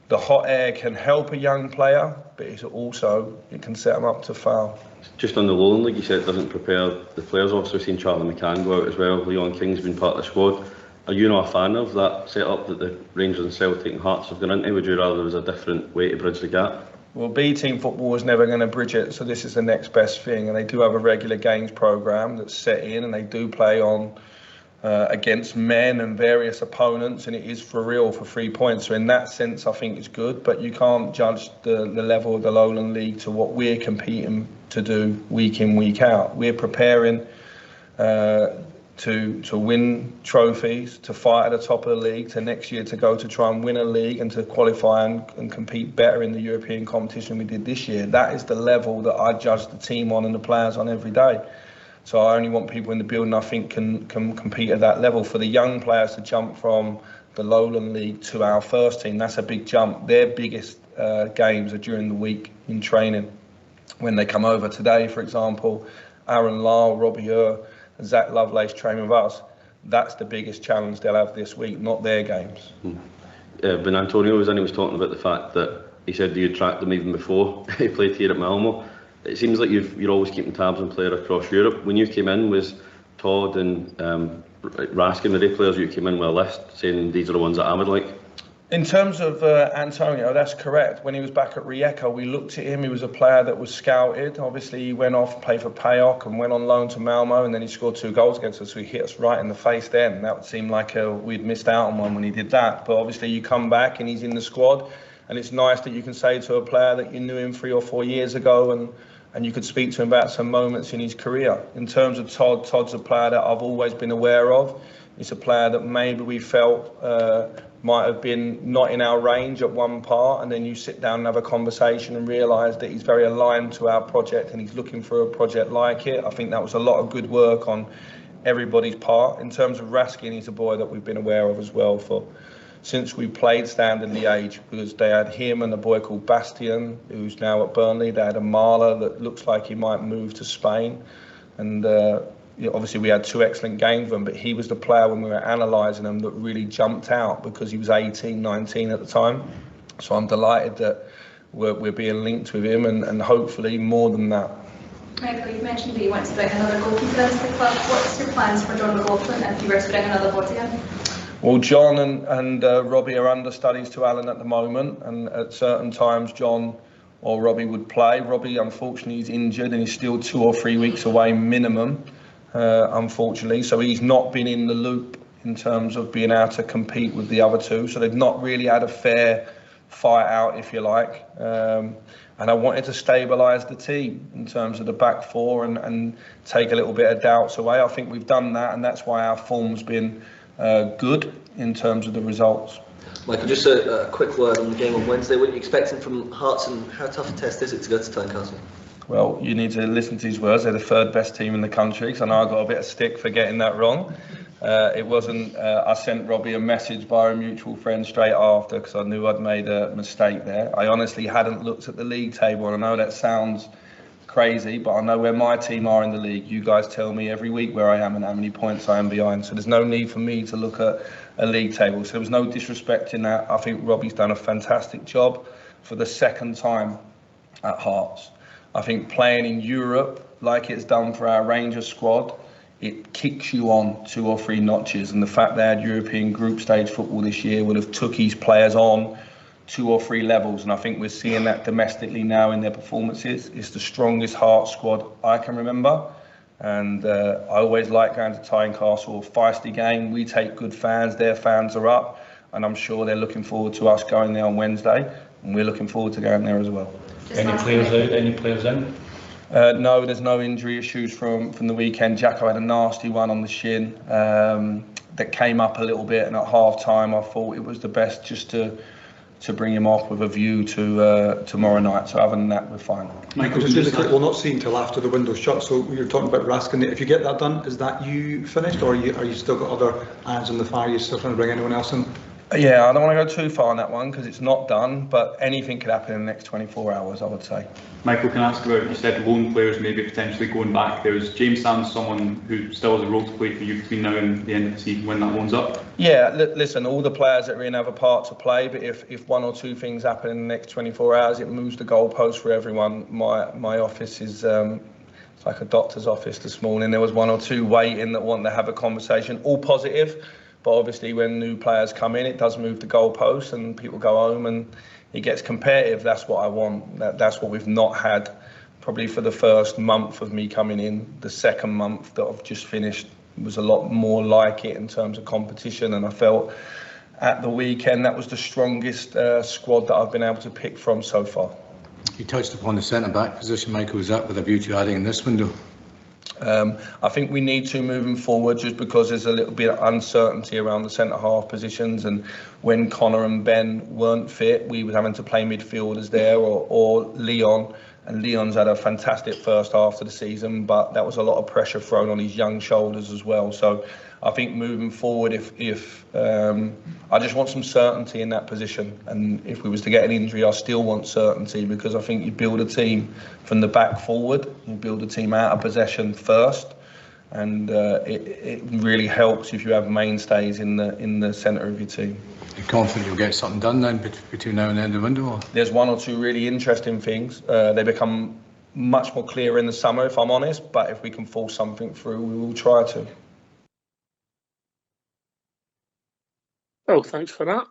E: the hot air can help a young player, but it can set him up to fail.
K: Just on the Lowland League, you said it doesn't prepare the players. Obviously, we've seen Charlie McCann go out as well. Leon King's been part of the squad. Are you not a fan of that setup that the Rangers and Celtic and Hearts have gone into? Would you rather there was a different way to bridge the gap?
E: Well, B-team football is never going to bridge it, so this is the next best thing. And they do have a regular games programme that's set in, and they do play on against men and various opponents, and it is for real for 3 points. So in that sense, I think it's good, but you can't judge the level of the Lowland League to what we're competing to do week in, week out. We're preparing to win trophies, to fight at the top of the league, to next year to go to try and win a league and to qualify and compete better in the European competition we did this year. That is the level that I judge the team on and the players on every day. So I only want people in the building I think can compete at that level. For the young players to jump from the Lowland League to our first team, that's a big jump. Their biggest games are during the week in training. When they come over today, for example, Aaron Lyle, Robbie Earr, Zach Lovelace train with us. That's the biggest challenge they'll have this week, not their games.
K: When Antonio was in, he was talking about the fact that he said you tracked him even before he played here at Malmo. It seems like you're always keeping tabs on players across Europe. When you came in, was Todd and Raskin, the players you came in with a list saying these are the ones that I would like?
E: In terms of Antonio, that's correct. When he was back at Rijeka, we looked at him. He was a player that was scouted. Obviously, he went off, played for PAOK and went on loan to Malmo, and then he scored 2 goals against us, so he hit us right in the face then. That would seem like we'd missed out on one when he did that. But obviously, you come back and he's in the squad, and it's nice that you can say to a player that you knew him 3 or 4 years ago and you could speak to him about some moments in his career. In terms of Todd, Todd's a player that I've always been aware of. He's a player that maybe we felt might have been not in our range at one part, and then you sit down and have a conversation and realise that he's very aligned to our project and he's looking for a project like it. I think that was a lot of good work on everybody's part. In terms of Raskin, he's a boy that we've been aware of as well since we played Standard Liège, because they had him and a boy called Bastien, who's now at Burnley. They had a Marla that looks like he might move to Spain. And obviously we had 2 excellent games with him, but he was the player when we were analysing him that really jumped out because he was 18, 19 at the time. So I'm delighted that we're being linked with him, and hopefully more than that.
L: Michael, you mentioned that you want to bring another goalkeeper into the club. What's your plans for John McLaughlin if you were to bring another body in?
E: Well, John and Robbie are understudies to Alan at the moment, and at certain times John or Robbie would play. Robbie, unfortunately, is injured and he's still 2 or 3 weeks away minimum, unfortunately. So he's not been in the loop in terms of being able to compete with the other two. So they've not really had a fair fight out, if you like. And I wanted to stabilise the team in terms of the back four and take a little bit of doubts away. I think we've done that, and that's why our form's been good in terms of the results.
D: Michael, just a quick word on the game on Wednesday. What are you expecting from Hearts, and how tough a test is it to go to Tynecastle?
E: Well, you need to listen to his words. They're the 3rd best team in the country, so I know I got a bit of stick for getting that wrong. It wasn't. I sent Robbie a message by a mutual friend straight after because I knew I'd made a mistake there. I honestly hadn't looked at the league table, and I know that sounds crazy, but I know where my team are in the league. You guys tell me every week where I am and how many points I am behind, so there's no need for me to look at a league table. So there was no disrespect in that. I think Robbie's done a fantastic job for the 2nd time at Hearts. I think playing in Europe like it's done for our Rangers squad, it kicks you on 2 or 3 notches, and the fact they had European group stage football this year would have took his players on 2 or 3 levels, and I think we're seeing that domestically now in their performances. It's the strongest Hearts squad I can remember, and I always like going to Tynecastle, a feisty game. We take good fans, their fans are up, and I'm sure they're looking forward to us going there on Wednesday, and we're looking forward to going there as well.
G: Any players out, any players in?
E: No, there's no injury issues from the weekend. Jacko had a nasty one on the shin that came up a little bit, and at half time I thought it was the best just to bring him off with a view to tomorrow night. So other than that, we're fine.
F: Michael, just really quick, we'll not see until after the window's shut. So you're talking about Raskin. If you get that done, is that you finished, or are you still got other irons in the fire? You're still trying to bring anyone else in?
E: Yeah, I don't want to go too far on that one because it's not done, but anything could happen in the next 24 hours, I would say.
M: Michael, can I ask about, you said loan players maybe potentially going back. There's James Sands, someone who still has a role to play for you between now and the end of the season when that loan's up? Yeah, listen, all the players that are in have a part to play, but if 1 or 2 things happen in the next 24 hours, it moves the goalpost for everyone. My office is it's like a doctor's office this morning. There was 1 or 2 waiting that want to have a conversation, all positive. But obviously when new players come in, it does move the goalposts and people go home and it gets competitive. That's what I want. That's what we've not had probably for the first month of me coming in. The 2nd month that I've just finished was a lot more like it in terms of competition, and I felt at the weekend that was the strongest squad that I've been able to pick from so far.
H: You touched upon the centre-back position, Michael. Was that with a view to adding in this window?
E: I think we need to moving forward just because there's a little bit of uncertainty around the centre-half positions, and when Connor and Ben weren't fit, we were having to play midfielders there or Leon, and Leon's had a fantastic first half of the season, but that was a lot of pressure thrown on his young shoulders as well. So I think moving forward, if I just want some certainty in that position, and if we was to get an injury, I still want certainty, because I think you build a team from the back forward, you build a team out of possession first, and it really helps if you have mainstays in the centre of your team.
H: You're confident you'll get something done then between now and the end of the window? Or?
E: There's 1 or 2 really interesting things. They become much more clear in the summer, if I'm honest, but if we can force something through, we will try to.
A: Oh, thanks for that.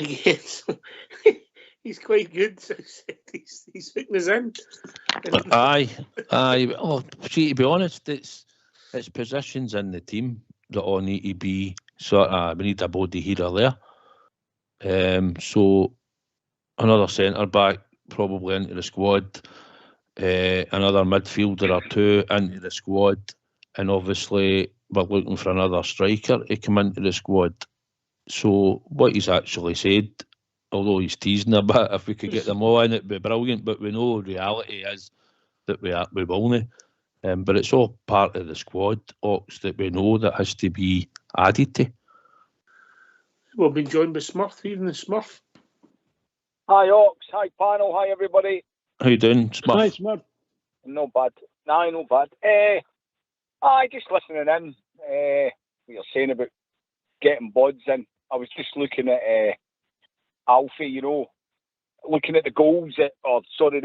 A: Yes, he's quite good. So he's fitting us in.
B: Aye. Oh, see, to be honest, it's positions in the team that all need to be sort of. We need a body here or there. So another centre back probably into the squad. Another midfielder or 2 into the squad, and obviously we're looking for another striker to come into the squad. So what he's actually said, although he's teasing a bit, if we could get them all in, it'd be brilliant. But we know reality is that we will not. But it's all part of the squad, Ox, that we know that has to be added to.
A: We've been joined by Smurf, even the Smurf.
N: Hi Ox, hi panel, hi everybody.
B: How you doing, Smurf?
C: Hi Smurf.
N: No bad. Nah, no bad. Just listening in. What you're saying about getting bods in. I was just looking at Alfie, you know, looking at the goals, the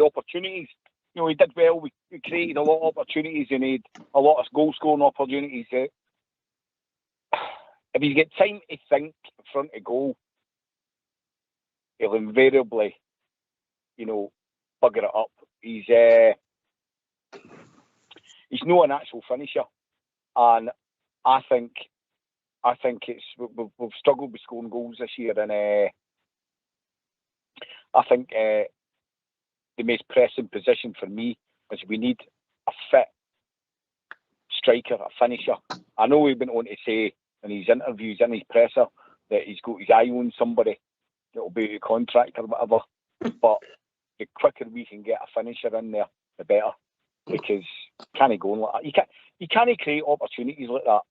N: opportunities. You know, he did well. We created a lot of opportunities and he had a lot of goal-scoring opportunities. If you get time to think in front of goal, he'll invariably, you know, bugger it up. He's not an actual finisher, and I think we've struggled with scoring goals this year, and I think the most pressing position for me is we need a fit striker, a finisher. I know he went on to say in his interviews, in his presser, that he's got his eye on somebody that will be a contract or whatever, but the quicker we can get a finisher in there, the better, because can't he go on like that? You can't create opportunities like that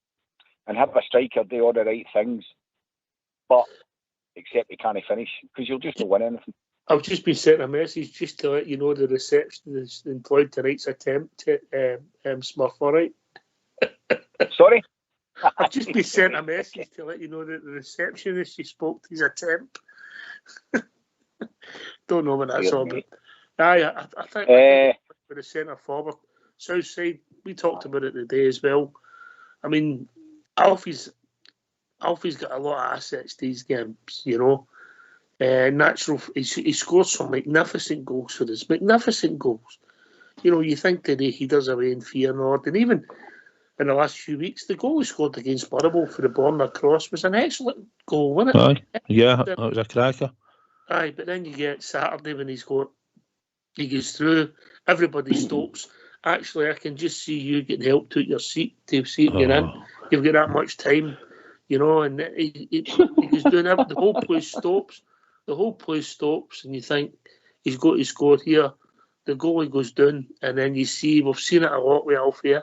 N: and have a striker do all the right things, but except he can't finish, because you'll just not win anything.
A: I've just been sent a message just to let you know the receptionist employed tonight's attempt to Smurf, all right?
N: Sorry?
A: I've just been sent a message to let you know that the receptionist you spoke to his attempt. Don't know what that's all about. I think with the centre forward, Southside, we talked about it today as well. I mean, Alfie's got a lot of assets these games, you know. He scores some magnificent goals for us. Magnificent goals. You know, you think today he does away in Feyenoord, and even in the last few weeks, the goal he scored against Borough for the Borna cross was an excellent goal, wasn't it?
B: Aye. Yeah, that was a cracker.
A: Aye, but then you get Saturday when he goes through, everybody stops. Actually, I can just see you getting helped out your seat to see it get in. You've got that much time, you know, and he goes doing it. The whole place stops. The whole place stops, and you think he's got to score here. The goalie goes down, and then you see, we've seen it a lot with Alfie.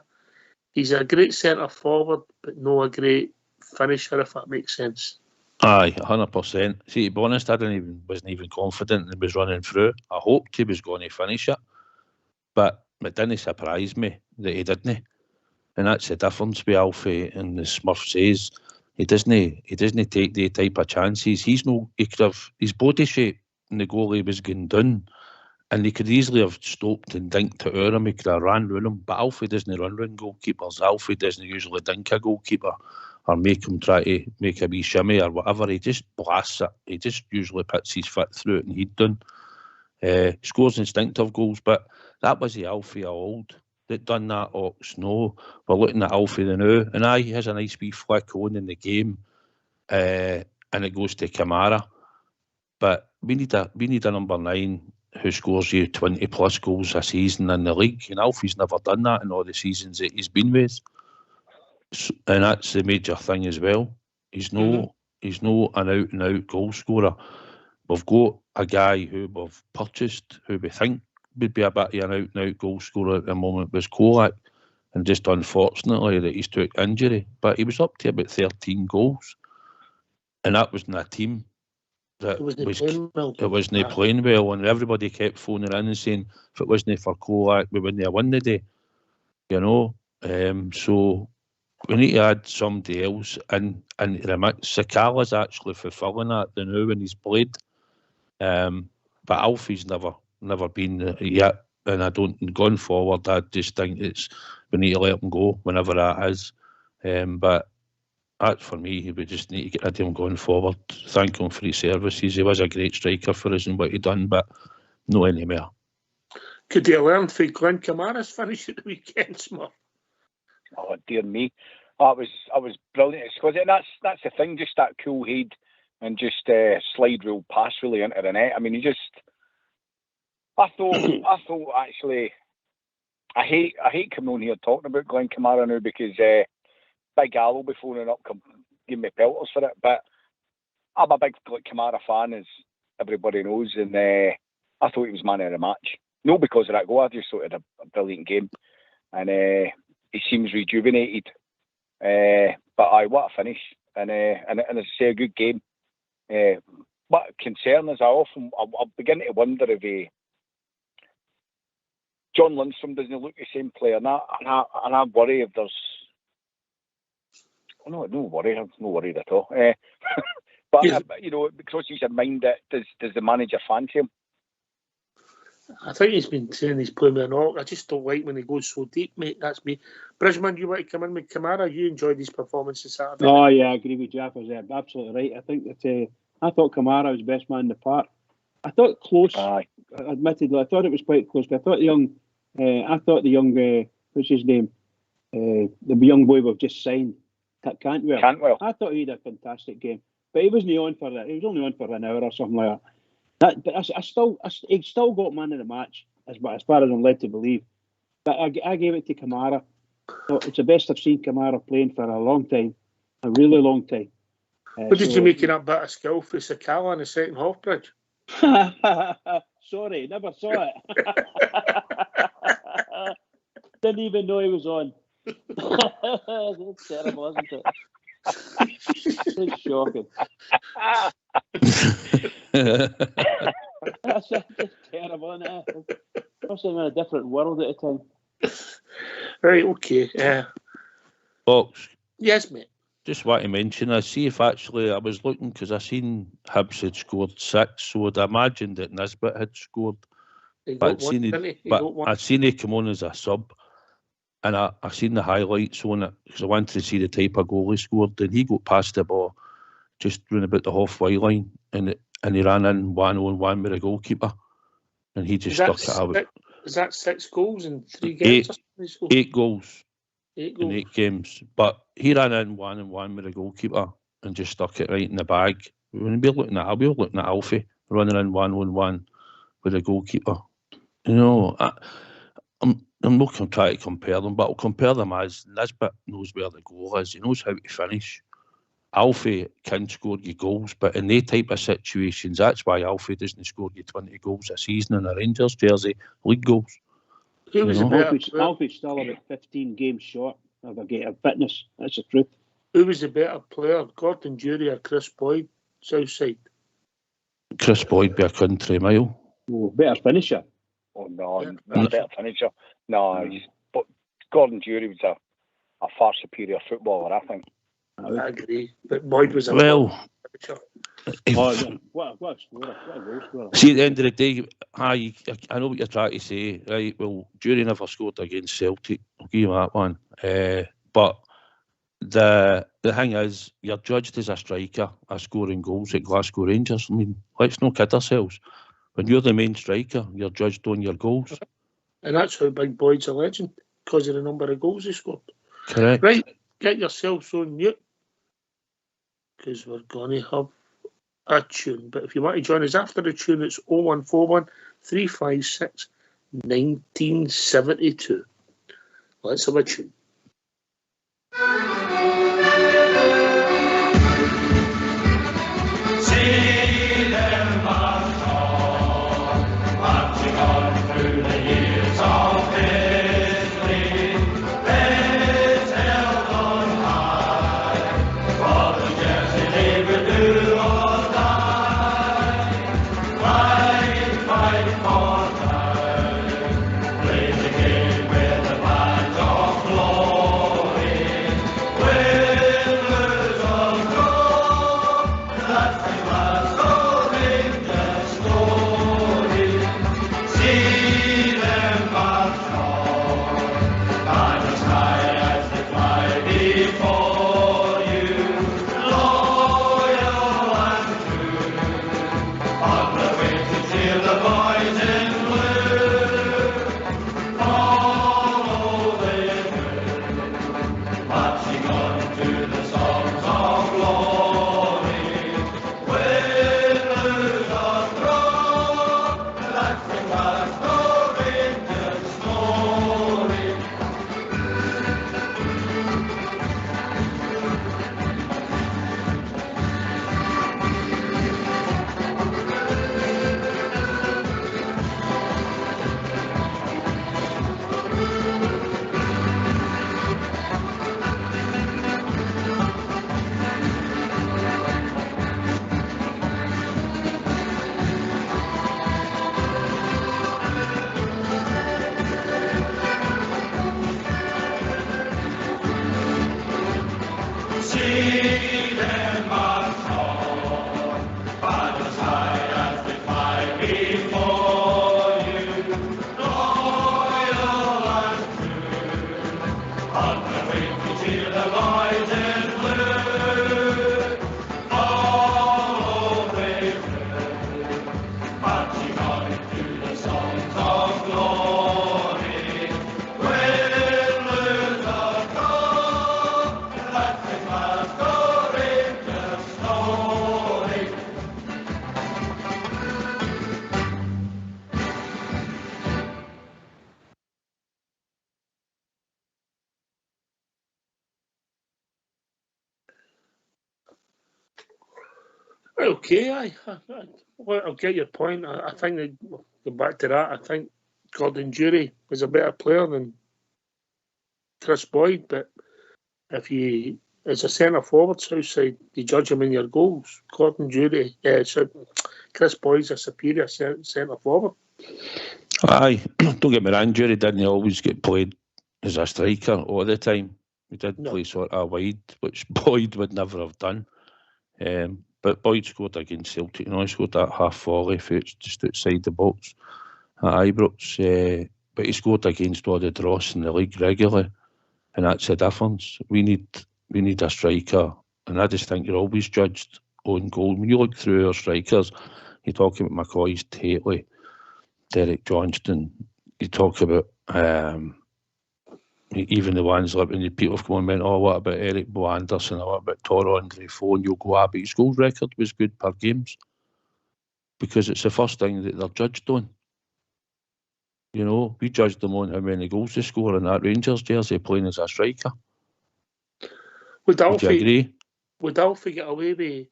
A: He's a great centre forward, but not a great finisher, if that makes sense.
B: Aye, 100%. See, to be honest, I wasn't even confident that he was running through. I hoped he was going to finish it, but it didn't surprise me that he didn't. And that's the difference with Alfie. And the Smurf says he doesn't take the type of chances. He could have his body shape, and the goalie was going down, and he could easily have stopped and dinked to him. He could have ran round him, but Alfie doesn't run round goalkeepers. Alfie doesn't usually dink a goalkeeper or make him try to make a wee shimmy or whatever. He just blasts it. He just usually puts his foot through it and he'd done. Scores instinctive goals, but that was the Alfie of old that done that. Ox. No, we're looking at Alfie the now, and he has a nice wee flick on in the game, and it goes to Kamara. But we need a number 9 who scores you 20 plus goals a season in the league, and Alfie's never done that in all the seasons that he's been with. And that's the major thing as well. He's no an out and out goal scorer. We've got a guy who we've purchased who we think would be a bit of an out and out goal scorer at the moment was Kolak, and just unfortunately that he's took injury. But he was up to about 13 goals, and that was in a team that wasn't playing well, and everybody kept phoning in and saying if it wasn't for Kolak we wouldn't have won the day, you know. So we need to add somebody else in the mix. Sakala's actually fulfilling that now when he's played, but Alfie's never been yet, and I don't, going forward, I just think we need to let him go whenever that is. But that's for me. We just need to get rid of him going forward. Thank him for his services. He was a great striker for us and what he done, but no anymore.
A: Could he learn from Glenn Kamara's finish at the weekend, Smurf?
N: Oh dear me, that was brilliant. And that's the thing, just that cool head and just slide rule pass really into the net. I mean, I thought actually, I hate coming on here talking about Glenn Kamara now because Big Al will be phoning up, give me pelters for it. But I'm a big Kamara fan, as everybody knows, and I thought he was man of the match. Not because of that goal, I just thought it had a brilliant game, and he seems rejuvenated. But what a finish, and as I say, a good game. What concern is I begin to wonder if John Lundstrom doesn't look the same player, and I worry if there's. Oh, no worry. I'm not worried at all. But you know, because he's in mind, does the manager fancy him?
A: I think he's been saying he's playing with an orc. I just don't like when he goes so deep, mate. That's me. Bridgman, you want to come in with Kamara? You enjoyed his performance this Saturday.
C: Oh yeah, I agree with Jeff. Was absolutely right. I think that I thought Kamara was the best man in the park. I thought close. Admittedly, I thought it was quite close. But I thought the young, what's his name? The young boy we've just signed, Cantwell. I thought he had a fantastic game, but he wasn't on for that. He was only on for an hour or something like that. But he still got man of the match, as far as I'm led to believe. But I gave it to Kamara. So it's the best I've seen Kamara playing for a long time, a really long time.
A: What did you make that bit of skill for Sakala in the second half, Bridge?
C: Sorry, never saw it. Didn't even know he was on. That's terrible, isn't it? It's shocking. That's terrible, isn't it? Must have been a different world at the time.
A: Right, okay.
B: Box.
A: Yes, mate.
B: Just want to mention, I see if actually I was looking because I seen Hibs had scored 6, so I'd imagined that Nisbet had scored. But I'd seen he come on as a sub, and I seen the highlights on it because I wanted to see the type of goal he scored. And he got past the ball just round about the halfway line, and he ran in 1-on-1 with the goalkeeper, and he just stuck it out.
A: Is that 6 goals in 3 games?
B: 8 goals. 8 goals in 8 games, but he ran in 1-on-1 with the goalkeeper and just stuck it right in the bag. When we're looking at Alfie running in 1-on-1 with the goalkeeper. You know, I'm not going to try to compare them, but I'll compare them as Nisbet knows where the goal is. He knows how to finish. Alfie can score you goals, but in these type of situations, that's why Alfie doesn't score you 20 goals a season in a Rangers jersey, league goals.
C: Alfie's still about 15 games short of a fitness. That's the truth.
A: Who was the better player, Gordon Durie or Chris Boyd, Southside?
B: Chris Boyd be a country mile.
C: Oh, better finisher.
N: Oh no, better finisher. No, but Gordon Durie was a far superior footballer, I think.
A: I agree, but Boyd was a
B: what a goal scorer. See, at the end of the day, I know what you're trying to say, right? Well, Durie never scored against Celtic. I'll give you that one. But the thing is, you're judged as a striker, scoring goals at Glasgow Rangers. I mean, let's not kid ourselves. When you're the main striker, you're judged on your goals.
A: And that's how Big Boyd's a legend, because of the number of goals he scored.
B: Correct.
A: Right, get yourselves on mute, because we're going to have a tune. But if you want to join us after the tune, it's 0141 356 1972. Let's have a tune.
O: Play the game with a badge of glory.
A: Okay, I'll get your point. I think that, go back to that, I think Gordon Jury was a better player than Chris Boyd, but if you, as a centre forward, Southside, you judge him in your goals. Gordon Jury, Chris Boyd's a superior centre forward.
B: Aye, don't get me wrong, Jury didn't always get played as a striker all the time. He did play sort of wide, which Boyd would never have done. But Boyd scored against Celtic, he scored that half volley just outside the box at Ibrox. But he scored against all the Dross in the league regularly, and that's the difference. We need a striker, and I just think you're always judged on goal. When you look through our strikers, you talk about McCoy's, Tately, Derek Johnston, you talk about even the ones like when people have come and went, what about Eric Bo Anderson, or what about Toro Andre Foe, and you'll go, but his goal record was good per games, because it's the first thing that they're judged on. We judged them on how many goals they score in that Rangers jersey playing as a striker. Would you agree?
A: Would Alfie get away with?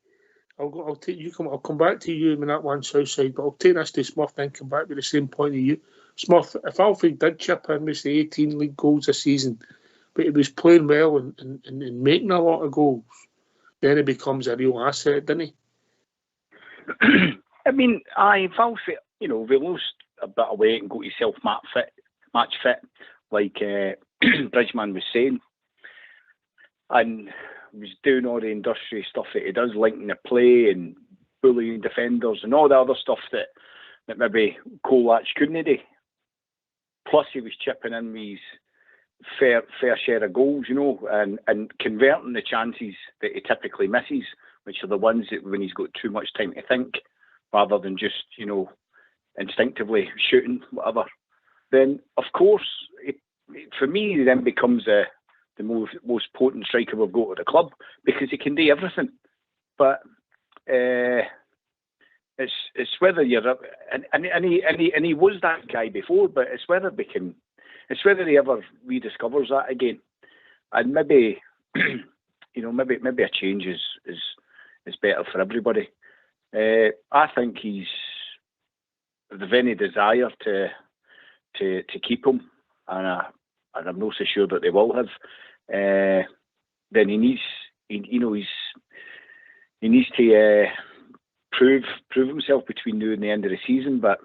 A: I'll take you. I'll come back to you in that one, Southside, but I'll take this to Smurf and come back with the same point of you. Smurf, if Alfie did chip in with the 18 league goals a season, but he was playing well and making a lot of goals, then he becomes a real asset, doesn't he?
N: I mean, if Alfie, we lost a bit of weight and got yourself match fit, like Bridgman was saying, and was doing all the industrial stuff that he does, linking the play and bullying defenders and all the other stuff that maybe Kolach couldn't do. Plus, he was chipping in with his fair share of goals, and converting the chances that he typically misses, which are the ones that when he's got too much time to think, rather than just, instinctively shooting, whatever. Then, of course, for me, he then becomes the most potent striker we've got at the club, because he can do everything. But it's whether you're and he was that guy before, but it's whether he ever rediscovers that again, and maybe maybe a change is better for everybody. I think he's the any desire to keep him, and I'm not so sure that they will have. Then he needs to prove himself between now and the end of the season. But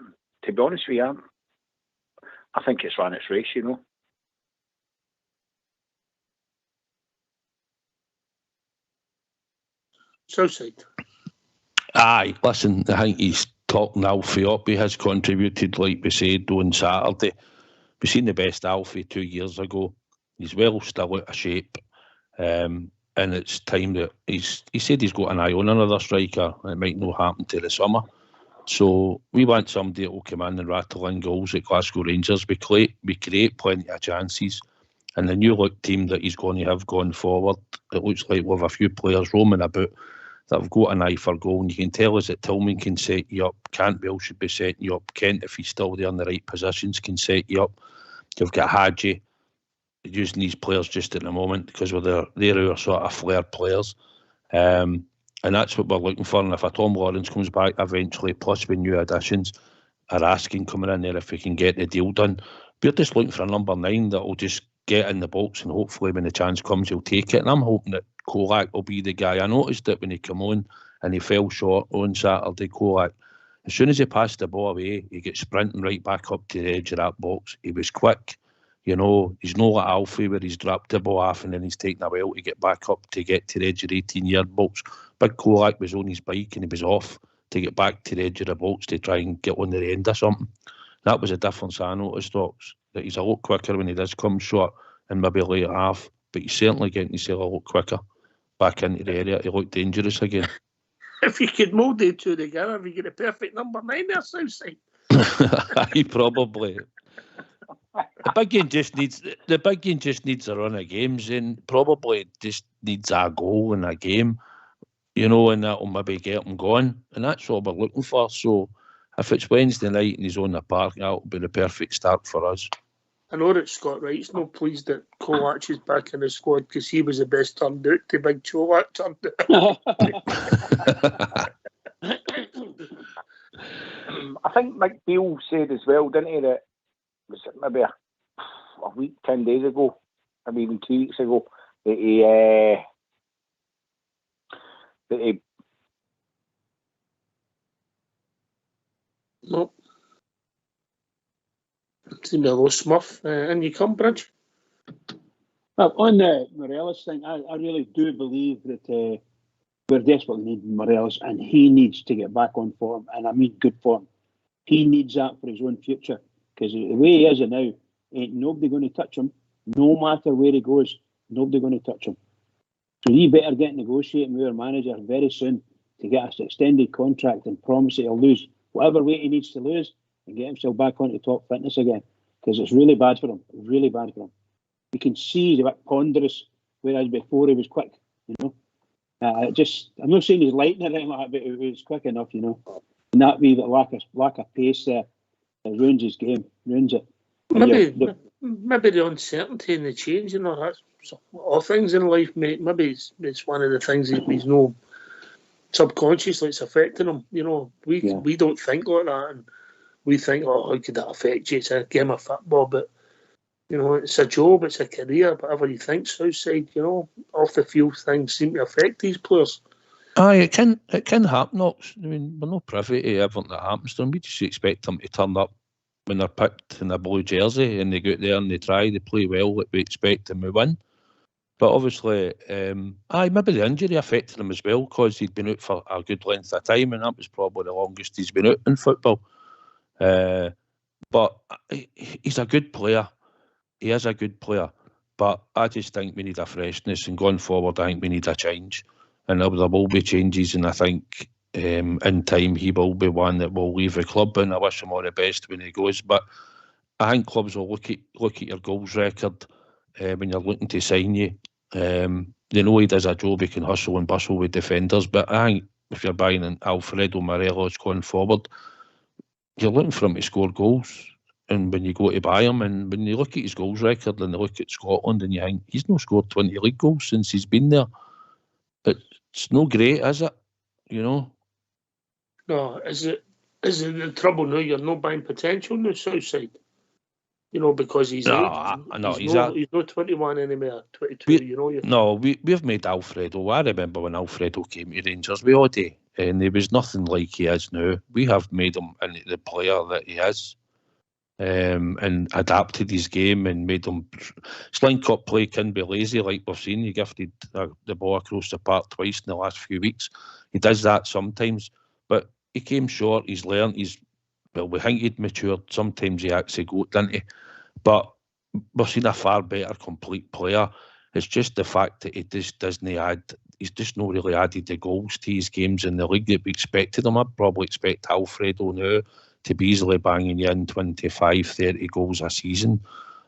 N: to be honest with you, I think it's run its race.
A: Southside.
B: Aye, listen, I think he's talking Alfie up. He has contributed, like we said, on Saturday. We've seen the best Alfie 2 years ago. He's still out of shape, and it's time that he said he's got an eye on another striker, and it might not happen till the summer. So we want somebody that will come in and rattle in goals at Glasgow Rangers. We create plenty of chances, and the new look team that he's going to have going forward, it looks like we'll have a few players roaming about that have got an eye for goal, and you can tell us that Tillman can set you up, Cantwell should be setting you up, Kent, if he's still there in the right positions, can set you up. You've got Hadji using these players just at the moment because they're our sort of flair players, and that's what we're looking for. And if a Tom Lawrence comes back eventually, plus with new additions, are asking coming in there if we can get the deal done. We're just looking for a number 9 that will just get in the box, and hopefully when the chance comes he'll take it. And I'm hoping that Kolak will be the guy. I noticed that when he came on and he fell short on Saturday, Kolak, as soon as he passed the ball away, he gets sprinting right back up to the edge of that box. He was quick. He's not like Alfie where he's dropped the ball off and then he's taken a while to get back up to get to the edge of the 18-yard box. Big Kolak was on his bike and he was off to get back to the edge of the box to try and get on the end or something. That was a difference I noticed, Ox, that he's a lot quicker when he does come short and maybe later half, but he's certainly getting himself a lot quicker back into the area. He looked dangerous again.
A: If you could mould the two together, you get a perfect number 9 there, Southside.
B: He probably. The big game just needs a run of games, and probably just needs a goal in a game, and that'll maybe get him going, and that's what we're looking for. So if it's Wednesday night and he's on the park, that'll be the perfect start for us.
A: I know that Scott Wright's not pleased that Kolach is back in the squad because he was the best turned out to Big Cholak turned out.
N: I think Mick Beale said as well, didn't he, that was it maybe a week, 10 days ago, maybe even 2 weeks ago, that he
A: No. Seems to be a low Smurf. In you come, Bridge.
C: Well, on the Morelos thing, I really do believe that we're desperately needing Morelos, and he needs to get back on form, and I mean good form. He needs that for his own future, because the way he is now, ain't nobody going to touch him. No matter where he goes, nobody going to touch him. So he better get negotiating with our manager very soon to get us an extended contract and promise that he'll lose whatever weight he needs to lose and get himself back onto top fitness again, because it's really bad for him. Really bad for him. You can see he's a bit ponderous, whereas before he was quick, you know. I'm not saying he's lightning or anything like that, but he was quick enough, you know. And that wee bit lack of pace there ruins his game, ruins it.
A: Maybe the uncertainty and the change, you know, that's all things in life, mate. Maybe it's one of the things that he's no subconsciously it's affecting him. You know, we don't think like that, and we think, oh, how could that affect you? It's a game of football, but you know, it's a job, it's a career, whatever you think, Southside, you know, off the field things seem to affect these players.
B: Aye, it can happen, Knox. I mean, we're not privy to everything that happens to them. We just expect them to turn up when they're picked in a blue jersey and they go out there and they play well, like we expect, and we win. But obviously, maybe the injury affected him as well, because he'd been out for a good length of time, and that was probably the longest he's been out in football. But he's a good player. He is a good player. But I just think we need a freshness, and going forward, I think we need a change. And there will be changes, and I think in time he will be one that will leave the club, and I wish him all the best when he goes. But I think clubs will look at your goals record when you're looking to sign you. They know he does a job, he can hustle and bustle with defenders, but I think if you're buying an Alfredo Morelos going forward, you're looking for him to score goals. And when you go to buy him, and when you look at his goals record and you look at Scotland, and you think he's not scored 20 league goals since he's been there. It's no great, is it? You know?
A: No, is it the trouble now? You're not buying potential in the Southside. You know, because he's he's not 21 anymore, 22.
B: We've made Alfredo. I remember when Alfredo came to Rangers with Oddie, and he was nothing like he is now. We have made him into the player that he is, and adapted his game and made him. His link-up play can be lazy, like we've seen. He gifted the ball across the park twice in the last few weeks. He does that sometimes, but he came short. He's learned. We think he'd matured. Sometimes he actually got, didn't he? But we've seen a far better complete player. It's just the fact that he just doesn't add. He's just not really added the goals to his games in the league that we expected him. I'd probably expect Alfredo now to be easily banging you in 25, 30 goals a season.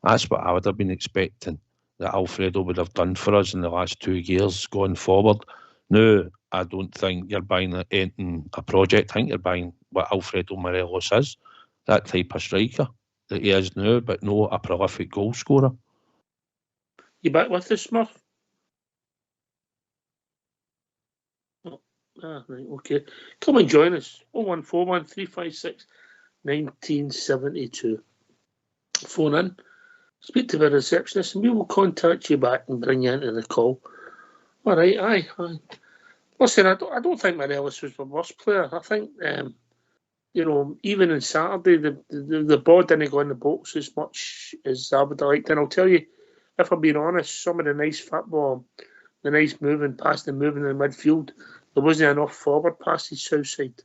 B: That's what I would have been expecting that Alfredo would have done for us in the last 2 years going forward. Now, I don't think you're buying a project. I think you're buying what Alfredo Morelos is, that type of striker that he is now, but not a prolific goal scorer.
A: You back with us, Smurf? Right, okay. Come and join us. 0141 356 1972. Phone in, speak to the receptionist, and we will contact you back and bring you into the call. All right, aye. Listen, I don't think Morelos was the worst player. I think, even on Saturday, the ball didn't go in the box as much as I would have liked. And I'll tell you, if I'm being honest, some of the nice football, the nice moving past and moving in the midfield, there wasn't enough forward passes Southside.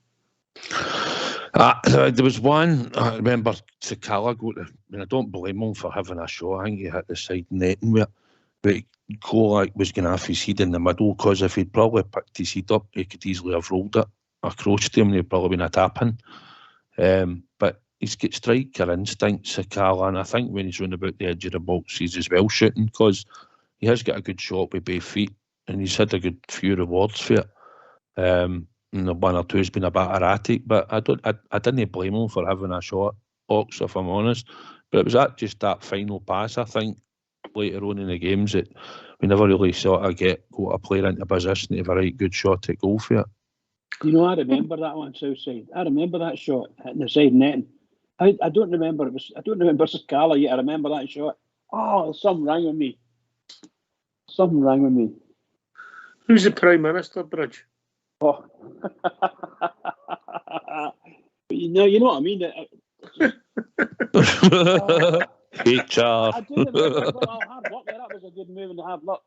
B: There was one, I remember Sakala I don't blame him for having a shot. I think he hit the side netting with it. But Kolak was going to have his head in the middle, because if he'd probably picked his head up, he could easily have rolled it across to him, and he'd probably been a tap-in. But he's got striker instinct, Sakala, and I think when he's round about the edge of the box, he's as well shooting, because he has got a good shot with both feet, and he's had a good few rewards for it. And the one or two has been a bit erratic, but I didn't blame him for having a shot, Ox, if I'm honest. But it was just that final pass, I think, later on in the games, that we never really sort of got a player into position to have a right good shot at goal for it.
C: You know, I remember that one, Southside. I remember that shot hitting the side netting. I don't remember it was. I don't remember Scala yet. I remember that shot. Oh, something rang with me. Something rang with me.
A: Who's the Prime Minister, Bridge?
C: Oh, you know what I mean.
B: HR.
C: I do remember. Oh, hard luck there. That was a good move in the hard luck.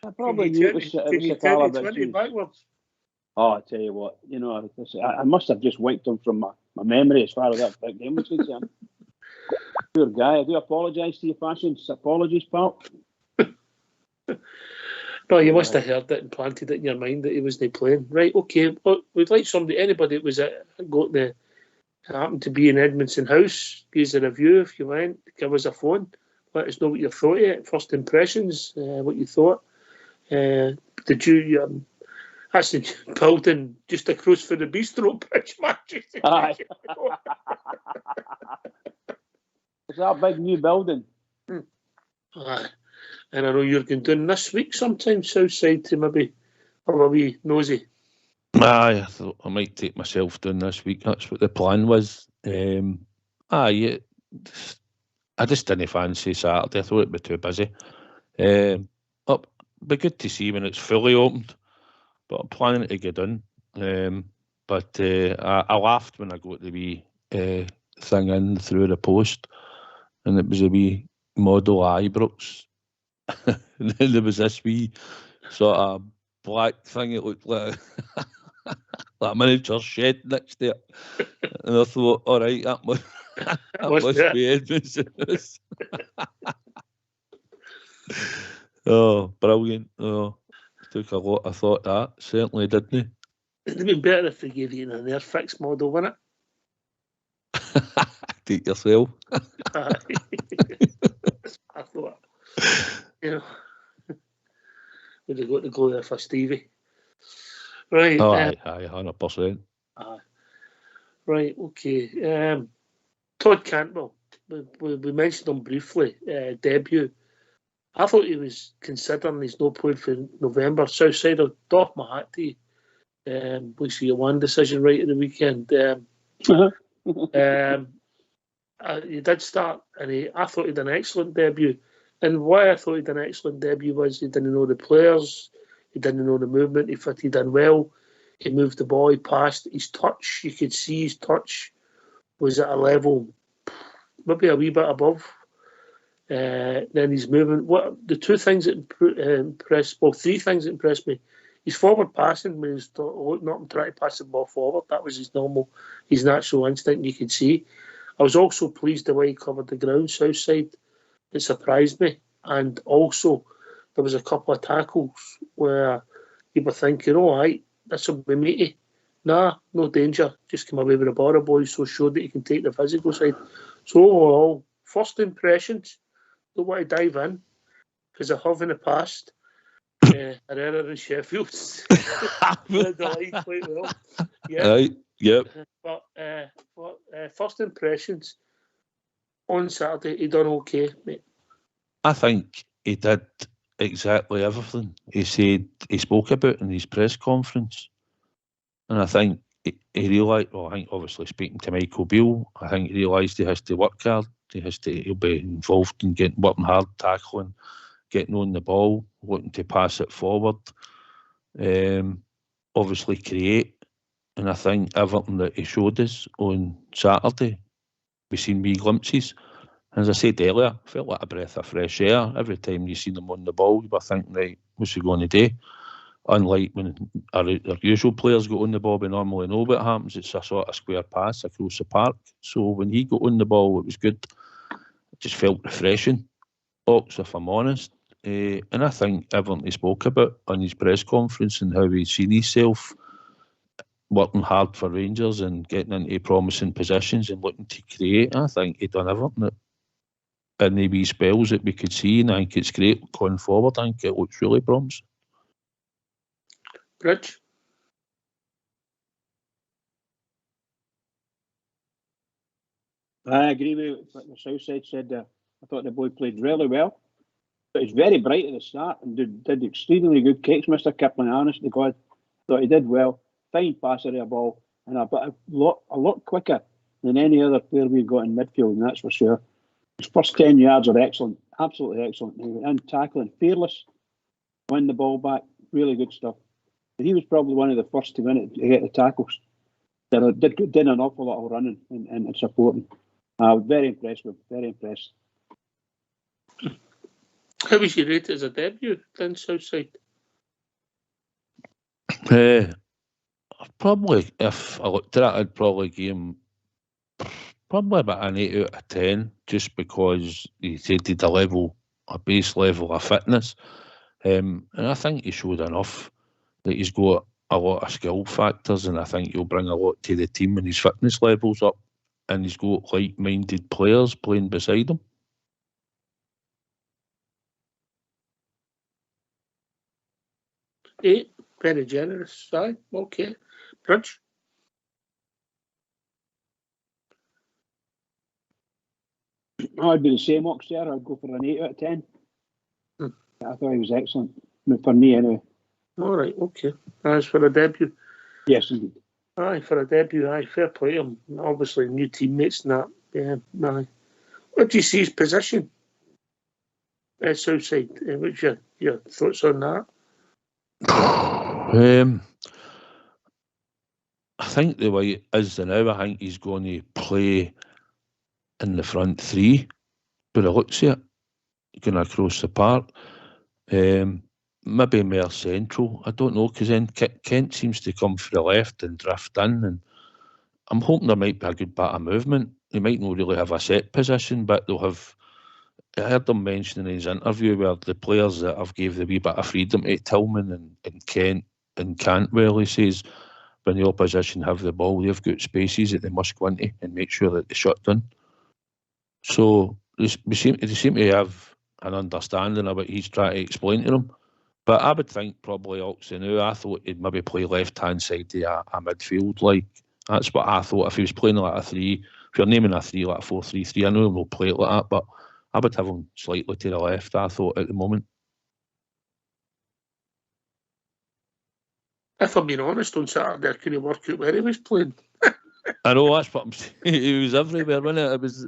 C: I probably knew it was Sakala, but
A: 20 backwards.
C: Oh, I tell you what, you know, I must have just wiped him from my memory as far as that big game was concerned. Poor guy. I do apologise to you, Fashion. Apologies, pal.
A: No, you must have heard it and planted it in your mind that he wasn't playing. Right, okay. Well, we'd like anybody that was happened to be in Edmondson House, give us a review if you went, give us a phone, let us know what you thought of it, first impressions, what you thought. Did you that's the building just across from the bistro pitch match?
C: Aye. It's that big new building.
A: Aye. And I know you're going down this week sometime, Southside, to maybe have a wee nosy.
B: Aye, I thought I might take myself down this week. That's what the plan was. I just didn't fancy Saturday. I thought it'd be too busy. It'd be good to see when it's fully opened, but I'm planning to get done. But I laughed when I got the wee thing in through the post, and it was a wee model Ibrox. And then there was this wee sort of black thing. It looked like a miniature shed next to it, and I thought, all right, that must be Edmondson. Oh, brilliant! Oh, took a lot of thought. That certainly didn't.
A: It'd have been better if they gave you an air fixed model, wouldn't
B: it? Take yourself.
A: I thought, you know, would have got to go there for Stevie. Right.
B: Oh, aye, 100%.
A: Right, okay. Todd Cantwell, we mentioned him briefly, debut. I thought he was considering he's no playing for November. Southside, I'll doff my hat to you. We see your one decision right at the weekend. He did start, and I thought he did an excellent debut. And why I thought he did an excellent debut was he didn't know the players, he didn't know the movement, he fitted in well, he moved the ball, he passed. His touch, you could see his touch was at a level maybe a wee bit above. Then his movement. The two things that impressed, well, three things that impressed me. His forward passing, when he was looking up and trying to pass the ball forward, that was his natural instinct, you could see. I was also pleased the way he covered the ground, Southside. It surprised me. And also, there was a couple of tackles where you were thinking, all right, this will be meaty. Nah, no danger. Just come away with the ball, boys, so showed that he can take the physical side. So overall, first impressions, don't want to dive in, because I have in the past. Herrera and Sheffield. The line quite well. Yeah.
B: Right, yep.
A: But first impressions, on Saturday, he done okay, mate.
B: I think he did exactly everything he said he spoke about in his press conference. And I think he realised, I think obviously speaking to Michael Beale, I think he realised he has to work hard. He'll be involved in working hard, tackling, getting on the ball, looking to pass it forward, obviously create. And I think everything that he showed us on Saturday, we've seen wee glimpses. As I said earlier, I felt like a breath of fresh air. Every time you seen him on the ball, you were thinking, right, what's he going to do? Unlike when our usual players go on the ball, we normally know what happens. It's a sort of square pass across the park. So when he got on the ball, it was good. It just felt refreshing, Ox, if I'm honest. And I think everything he spoke about on his press conference and how he's seen himself working hard for Rangers and getting into promising positions and looking to create, I think he done everything in the wee spells that we could see, and I think it's great going forward. I think it looks really promising.
A: Rich?
C: I agree with what the Southside said. I thought the boy played really well. But he's very bright at the start and did extremely good kicks, Mr. Kipling, honest to God. Thought he did well. fine passer of the ball, and a lot quicker than any other player we've got in midfield, and that's for sure. His first 10 yards are excellent, absolutely excellent. And tackling, fearless, win the ball back, really good stuff. And he was probably one of the first to win it, to get the tackles. Did an awful lot of running and supporting. Very impressed with him, very impressed.
A: How was you rated as a debut then, Southside?
B: Probably, if I looked at it, I'd probably give him probably about an 8 out of 10, just because he said a base level of fitness. And I think he showed enough that he's got a lot of skill factors, and I think he'll bring a lot to the team when his fitness level's up and he's got like-minded players playing beside him.
A: Eight, very generous. Aye, okay. Bridge?
C: I'd be the same, Ox there. I'd go for an 8 out of 10. I thought he was excellent. For me, anyway.
A: All right, okay. As for a debut?
C: Yes, indeed.
A: Aye, for a debut, aye, fair play to him. Obviously, new teammates and that. Yeah, aye. What do you see his position? Southside. What's your thoughts on that?
B: I think the way it is now, I think he's going to play in the front three, but it looks at it, going across the park. Maybe more central. I don't know, because then Kent seems to come for the left and drift in, and I'm hoping there might be a good bit of movement. They might not really have a set position, but they'll have. I heard them mention in his interview where the players that have gave the wee bit of freedom to Tillman and Kent and Cantwell, he says, when the opposition have the ball, they've got spaces that they must go into and make sure that they shut down. So they seem to have an understanding of what he's trying to explain to them. But I would think probably Oxley now, I thought he'd maybe play left-hand side to a midfield. Like, that's what I thought. If he was playing like a 3, if you're naming a 3 like a 4-3-3, I know he'll play it like that, but I would have him slightly to the left, I thought, at the moment.
A: If I'm being honest, on Saturday I couldn't work out where he was playing.
B: I know, that's what I'm saying. He was everywhere, wasn't it? It was,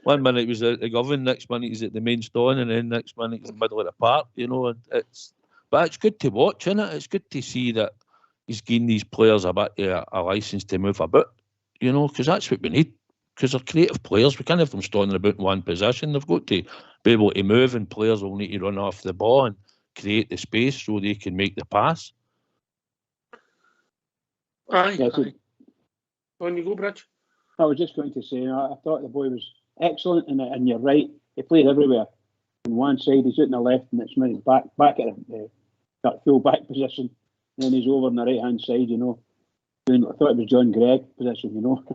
B: one minute he was at the Govan, next minute he's at the main stand, and then next minute he's in the middle of the park, you know. And but it's good to watch, isn't it? It's good to see that he's giving these players a bit of a licence to move about, you know, because that's what we need. Because they're creative players. We can't have them standing about in one position. They've got to be able to move, and players will need to run off the ball and create the space so they can make the pass.
A: Aye. On you go, Bridge.
C: I was just going to say, I thought the boy was excellent, and you're right. He played everywhere. On one side, he's out on the left, and next minute back at that full back position. And then he's over on the right hand side, you know. I thought it was John Gregg position, you know.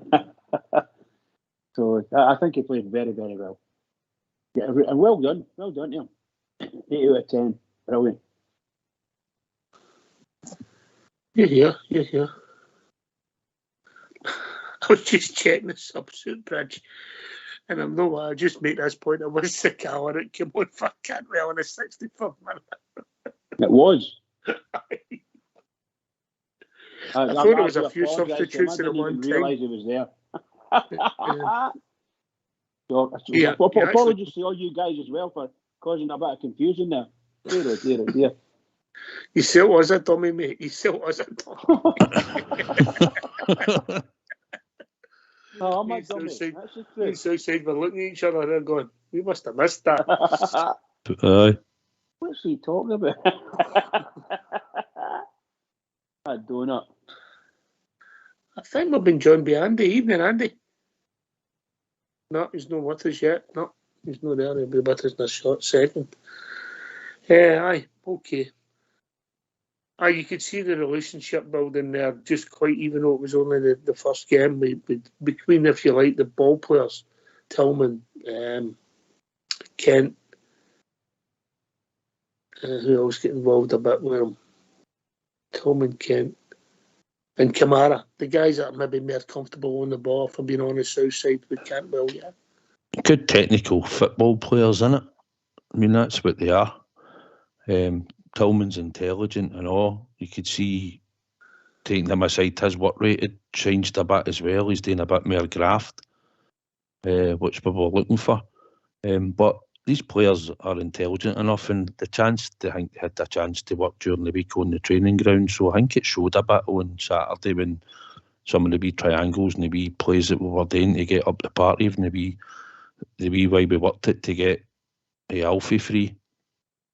C: So I think he played very, very well. Yeah, and well done to him. 8 out of 10, brilliant.
A: Yeah. I was just checking the substitute, Bridge, and I'm no. I just make this point. I was sick of it. Came on for Cantwell in the 65th minute.
C: It was.
A: I thought there was a few substitutes at one time.
C: I didn't realise he was there. Apologies to all you guys as well for causing a bit of confusion there. Dear.
A: You still was a dummy, mate. You still was a dummy.
C: No, I'm not dummy.
A: We said we're looking at each other and going, we must have missed that.
B: Aye.
C: What's he talking about? A donut.
A: I think we've been joined by Andy. Evening, Andy. No, he's not with us yet. No, he's not there. He'll be with us in a short second. Aye, okay. Aye, you could see the relationship building there, just quite, even though it was only the first game between, if you like, the ball players, Tillman, Kent, who else get involved a bit with him? Tillman, Kent, and Kamara, the guys that are maybe more comfortable on the ball, for being on the south side with Cantwell, yeah.
B: Good technical football players, isn't it? I mean, that's what they are. Tillman's intelligent and all. You could see taking him aside, his work rate had changed a bit as well. He's doing a bit more graft, which we were looking for. But these players are intelligent enough, and I think had the chance to work during the week on the training ground. So I think it showed a bit on Saturday when some of the wee triangles and the wee plays that we were doing to get up the park, even the wee way we worked it to get Alfie free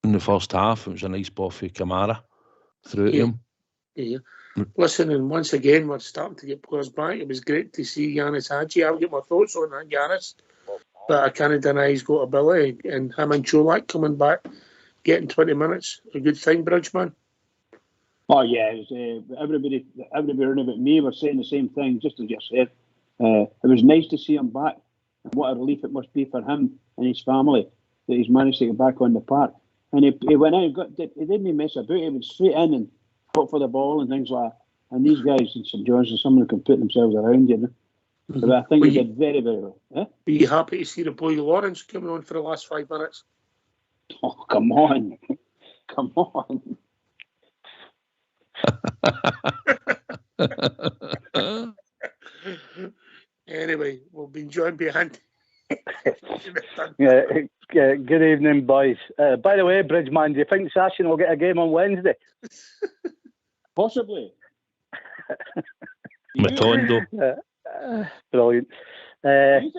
B: in the first half. It was a nice ball for Kamara through to him.
A: Yeah. Listen, and once again, we're starting to get players back. It was great to see Yanis Hadji. I'll get my thoughts on that, Yanis. But I can't deny he's got ability. And him and Cholak coming back, getting 20 minutes, a good thing, Bridgeman.
C: Oh, yeah. It was, everybody around about me were saying the same thing, just as you said. It was nice to see him back. And what a relief it must be for him and his family that he's managed to get back on the park. And he went in, he didn't mess about. He went straight in and fought for the ball and things like that. And these guys in St John's and someone who can put themselves around, you know. Mm-hmm. So I think he did very, very well. Were
A: you happy to see the boy Lawrence coming on for the last 5 minutes?
C: Oh, come on. Come on.
A: Anyway, we'll be joined behind.
O: Good evening, boys. By the way, Bridgeman, do you think Sashin will get a game on Wednesday?
C: Possibly.
B: Matondo.
O: Brilliant. I'd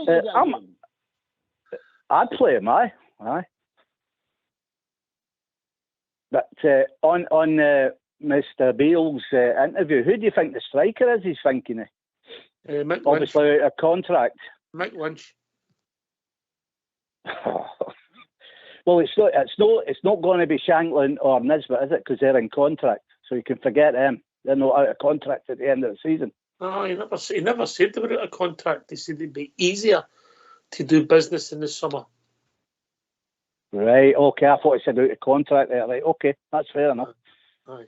O: play him, aye. But on Mr. Beale's interview, who do you think the striker is he's thinking of?
A: Mick
O: Obviously
A: Lynch.
O: a contract.
A: Mick Lynch.
O: Well, it's not going to be Shanklin or Nisbet, is it? Because they're in contract, so you can forget them. They're not out of contract at the end of the season.
A: No, he never said they were out of contract. He said it'd be easier to do business in the summer.
O: Right. Okay. I thought he said out of contract there. Right. Okay. That's fair enough.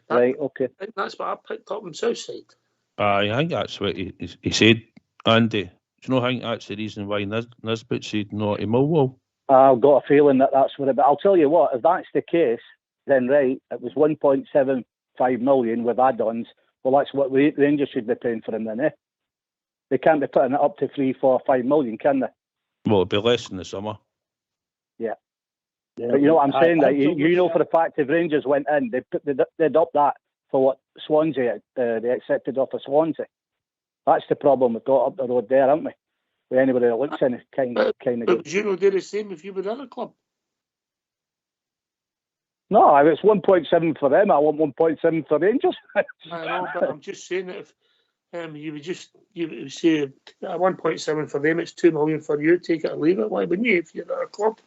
O: Right. Okay.
A: I think that's what I picked up on Southside.
B: I think that's what he said, Andy. Do you know? I think that's the reason why Nisbet said no to Millwall.
O: I've got a feeling that's what it. But I'll tell you what. If that's the case, then right, it was 1.75 million with add-ons. Well, that's what Rangers should be paying for him then, eh? They can't be putting it up to 3, 4, 5 million, can they?
B: Well, it'll be less in the summer.
O: Yeah. But you know what I'm saying? That you know for a fact if Rangers went in, they'd up that for what Swansea they accepted off of Swansea. That's the problem we've got up the road there, haven't we? With anybody that looks in kind of good.
A: But you know, they're the same if you were in a club.
O: No, if it's 1.7 for them, I want 1.7 for Rangers.
A: I know, but I'm just saying that if you would say 1.7 for them, it's 2 million for you. Take it or leave it. Why wouldn't you? If you're at a club,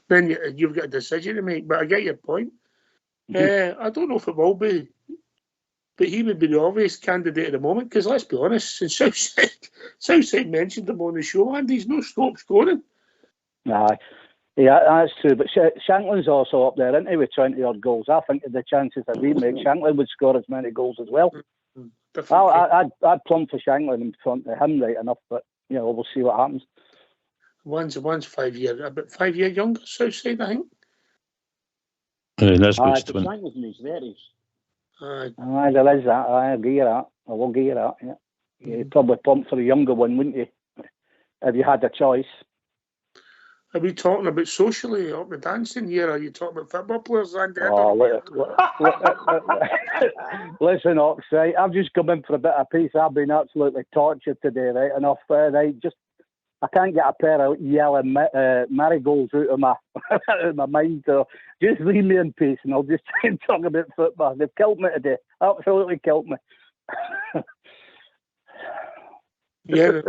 A: then you've got a decision to make. But I get your point. Mm-hmm. I don't know if it will be, but he would be the obvious candidate at the moment. Because let's be honest, since Southside mentioned him on the show, and he's no stop scoring.
O: Aye. Yeah, that's true. But Shanklin's also up there, isn't he, with 20-odd goals? I think the chances that we make, Shanklin would score as many goals as well. I'd plump for Shanklin in front of him right enough, but, you know, we'll see what happens.
A: One's 5 years, about 5 years younger, Southside, I think.
B: That's
C: but Shanklin's in his 30s.
O: Aye, there is that. I agree with that. I will give you that, yeah. You'd probably plump for the younger one, wouldn't you? If you had a choice.
A: Are we talking about socially up the dancing here? Or are you talking about football players?
O: Listen, Ox, right? I've just come in for a bit of peace. I've been absolutely tortured today, right? Enough, right? I can't get a pair of yellow marigolds out of my mind. So just leave me in peace, and I'll just try and talk about football. They've killed me today. Absolutely killed me.
A: Yeah,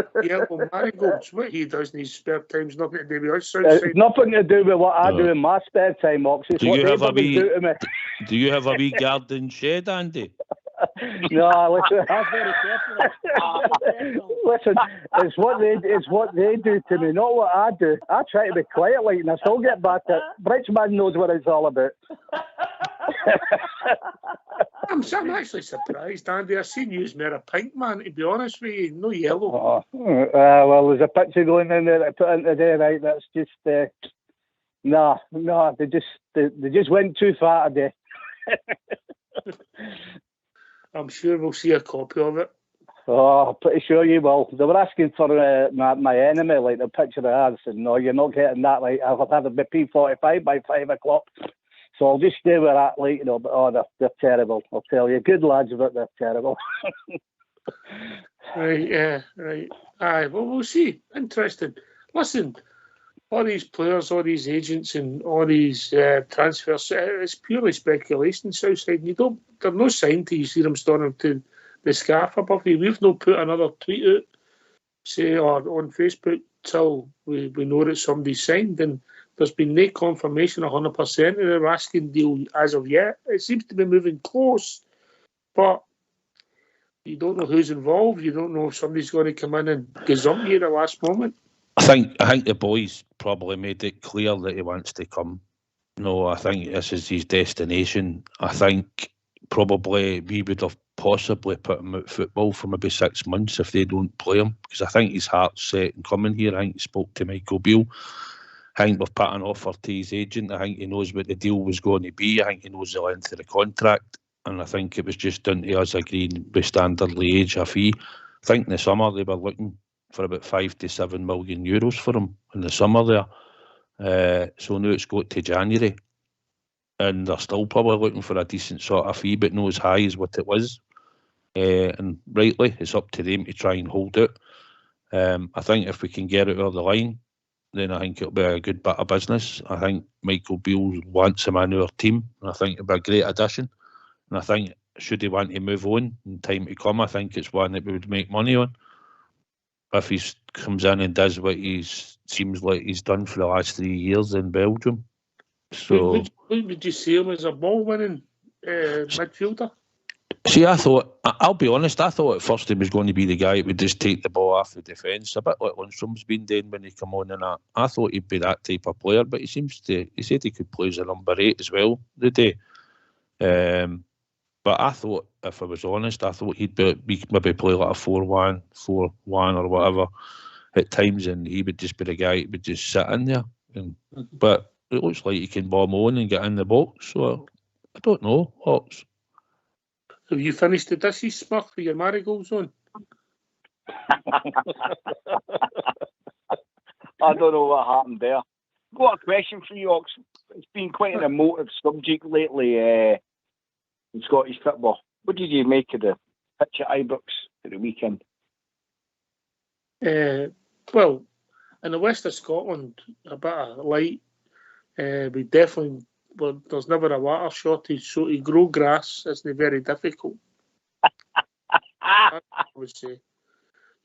A: well, marigolds, what he does in his spare time is nothing to do with us.
O: It's nothing to do with what I do in my spare time, Ox. It's
B: do
O: what
B: you
O: they
B: have a wee?
O: Do to me.
B: Do you have a wee garden shed, Andy?
O: No, listen. Listen, it's what they do to me, not what I do. I try to be quiet, like, and I still get back at. Bridgeman knows what it's all about.
A: I'm actually surprised, Andy. I've seen you as more a pink man, to be honest with you. No yellow.
O: Well, there's a picture going in there that I put in today, right? That's just no. They just went too far today.
A: I'm sure we'll see a copy of it.
O: Oh, pretty sure you will. They were asking for my enemy, like the picture I had. I said, no, you're not getting that. Like, I've had a P45 by 5 o'clock. So I'll just stay with that, like, but they're terrible. I'll tell you. Good lads, but they're terrible.
A: Right. Aye, well, we'll see. Interesting. Listen, all these players, all these agents, and all these transfers, it's purely speculation, Southside. They're no sign till you see them storming to the scarf above you. We've not put another tweet out, say, or on Facebook till we know that somebody's signed, and there's been no confirmation 100% of the Raskin deal as of yet. It seems to be moving close, but you don't know who's involved. You don't know if somebody's going to come in and gazump you at the last moment.
B: I think the boys probably made it clear that he wants to come. No, I think this is his destination. I think probably we would have possibly put him out football for maybe 6 months if they don't play him, because I think his heart's set in coming here. I think he spoke to Michael Beale. I think we've put an offer to his agent. I think he knows what the deal was going to be. I think he knows the length of the contract. And I think it was just down to us agreeing with Standard Liège a fee. I think in the summer they were looking for about €5 to €7 million for him in the summer there. So now it's got to January. And they're still probably looking for a decent sort of fee, but not as high as what it was. And rightly, it's up to them to try and hold it. I think if we can get it over the line, then I think it'll be a good bit of business. I think Michael Beale wants him in our team, and I think it'll be a great addition. And I think, should he want to move on in time to come, I think it's one that we would make money on. If he comes in and does what he seems like he's done for the last 3 years in Belgium. So,
A: would you see him as a ball-winning midfielder?
B: See, I'll be honest, I thought at first he was going to be the guy that would just take the ball off the defence, a bit like Lundstrom's been doing when he come on and that. I thought he'd be that type of player, but he said he could play as a number 8 as well today. But I thought, if I was honest, I thought he'd maybe play like a 4-1, 4-1 or whatever at times, and he would just be the guy that would just sit in there. But it looks like he can bomb on and get in the box, so I don't know. Hawks.
A: Have you finished the dishes, Smurf, with your marigolds on?
N: I don't know what happened there. Got a question for you, Ox. It's been quite an emotive subject lately in Scottish football. What did you make of the pitch at Ibrox at the weekend?
A: Well, in the west of Scotland, a bit of light. We definitely... Well, there's never a water shortage, so to grow grass isn't very difficult. I would say.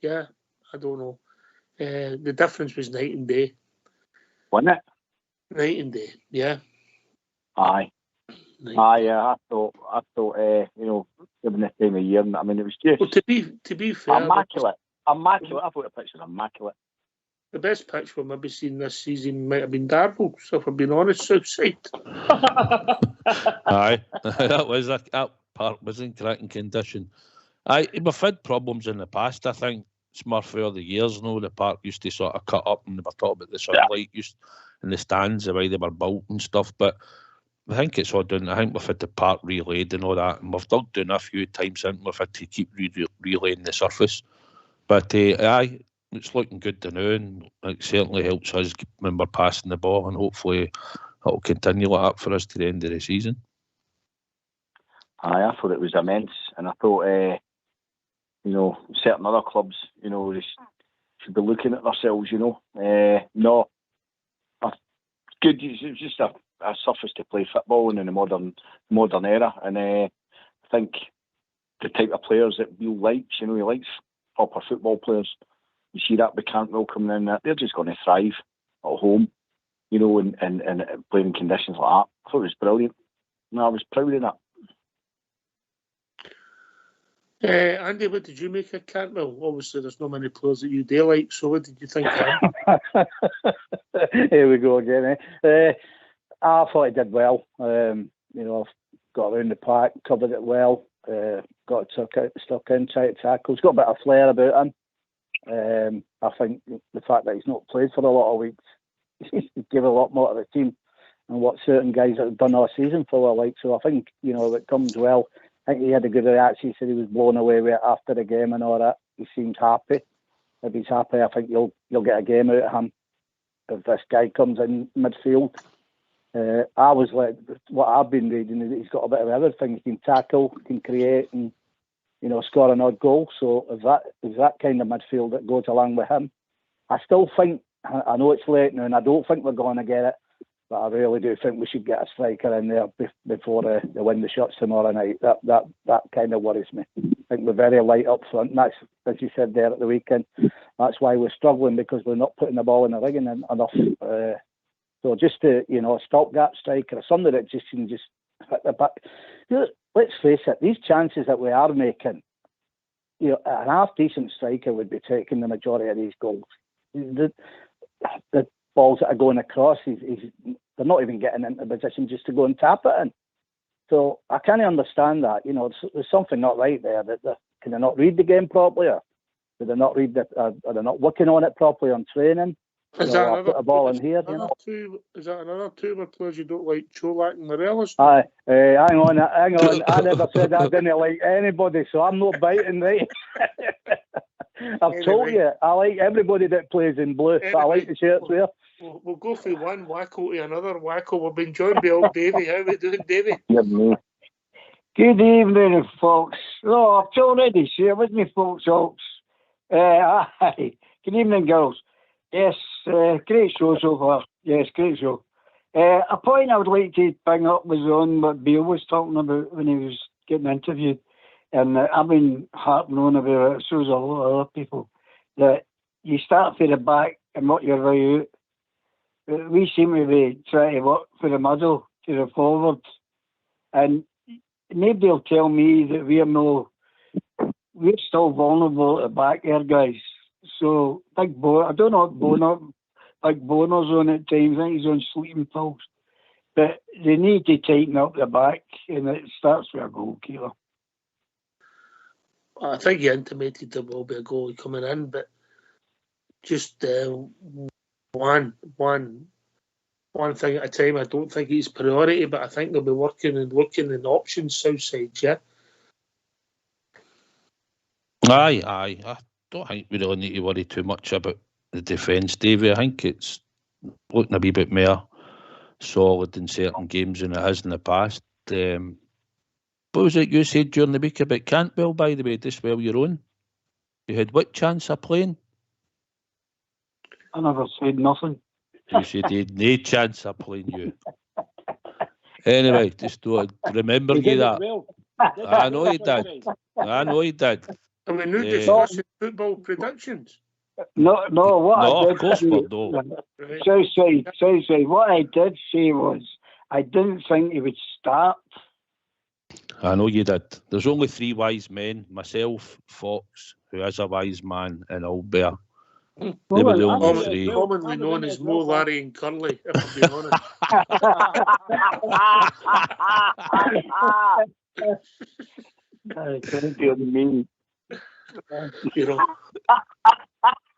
A: Yeah, I don't know. The difference was night and day.
N: Wasn't it?
A: Night and day, yeah.
N: Aye. I thought, given this time of year, I mean, it was just...
A: Well, to be fair...
N: Immaculate. I thought the pitch was immaculate.
A: The best pitch we've maybe seen this season might have been Darvel, so if I'm being honest, Southside.
B: Aye, that part was in cracking condition. We've had problems in the past, I think. Smurf over the years, the park used to sort of cut up, and they were talking about the sunlight in the stands, the way they were built and stuff, but I think it's all done. I think we've had the park relayed and all that, and we've dug down a few times and we've had to keep relaying the surface. But it's looking good to know, and it certainly helps us when we're passing the ball, and hopefully it'll continue like that for us to the end of the season.
N: I thought it was immense, and I thought, certain other clubs, they should be looking at themselves, No, good. It's just a surface to play football in the modern era, and I think the type of players that Beale likes, he likes proper football players. You see that with Cantwell coming in, that they're just going to thrive at home, and playing in conditions like that. I thought it was brilliant. I was proud of
A: that. Andy, what did you make of Cantwell? Obviously, there's not many players that you do like, so what did you think of him?
O: Here we go again. I thought he did well. Got around the park, covered it well, got stuck in, tried to tackle. He's got a bit of flair about him. I think the fact that he's not played for a lot of weeks gave a lot more to the team and what certain guys have done all season for like. So I think, it comes well. I think he had a good reaction. He said he was blown away with it after the game and all that. He seemed happy. If he's happy, I think you'll get a game out of him if this guy comes in midfield. I was like, what I've been reading is that he's got a bit of everything. He can tackle, he can create, and score an odd goal. So is that kind of midfield that goes along with him? I still think, I know it's late now, and I don't think we're going to get it, but I really do think we should get a striker in there before the window shuts tomorrow night. That kind of worries me. I think we're very light up front, and that's, as you said there at the weekend, that's why we're struggling, because we're not putting the ball in the ring enough. So just a stopgap striker, or something that just can just hit the back. Let's face it, these chances that we are making, an half-decent striker would be taking the majority of these goals. The balls that are going across, they're not even getting into position just to go and tap it in. So I can't understand that. There's something not right there. Can they not read the game properly, or do they not read are they not working on it properly on training?
A: Is that
O: I'll put a ball in here.
A: Is that another two of players you don't like, Cholak and Morelos?
O: Aye, hang on. I never said I didn't like anybody, so I'm not biting, right? I've told you, I like everybody that plays in blue. Anyway, I like the shirts there.
A: We'll go from one wacko to another wacko. We've been joined by old Davy. How are we doing, Davy?
P: Good evening, folks. Oh, I've already shared with me, folks. Hi. Good evening, girls. Yes, great show so far. Yes, great show. A point I would like to bring up was on what Bill was talking about when he was getting interviewed. And I've been harping on about it, so has a lot of other people, that you start for the back and work your way out. We seem to be trying to work for the middle to the forward. And nobody will tell me that we're still vulnerable at the back there, guys. So, I don't know what Boner's on at times. I think he's on sleeping pills. But they need to tighten up the back, and it starts with a goalkeeper.
A: I think he intimated there will be a goalie coming in, but just one thing at a time. I don't think it's priority, but I think they'll be working and looking in options south side, yeah?
B: Aye. I don't think we really need to worry too much about the defence, Davey. I think it's looking a wee bit more solid in certain games than it has in the past. What was it you said during the week about Cantwell, by the way, just while you're on? You had what chance of playing?
P: I never said nothing.
B: You said he had no chance of playing you. Anyway, just to remember you that.
C: Well.
B: I know he did.
A: I mean, no discussing football predictions.
P: No, what I did
B: of course
P: say, Southside, what I did say was, I didn't think he would start.
B: I know you did. There's only three wise men, myself, Fox, who is a wise man, and Albert. They were the only three.
A: Commonly known as Mo, Larry and Curly, if I'm being honest.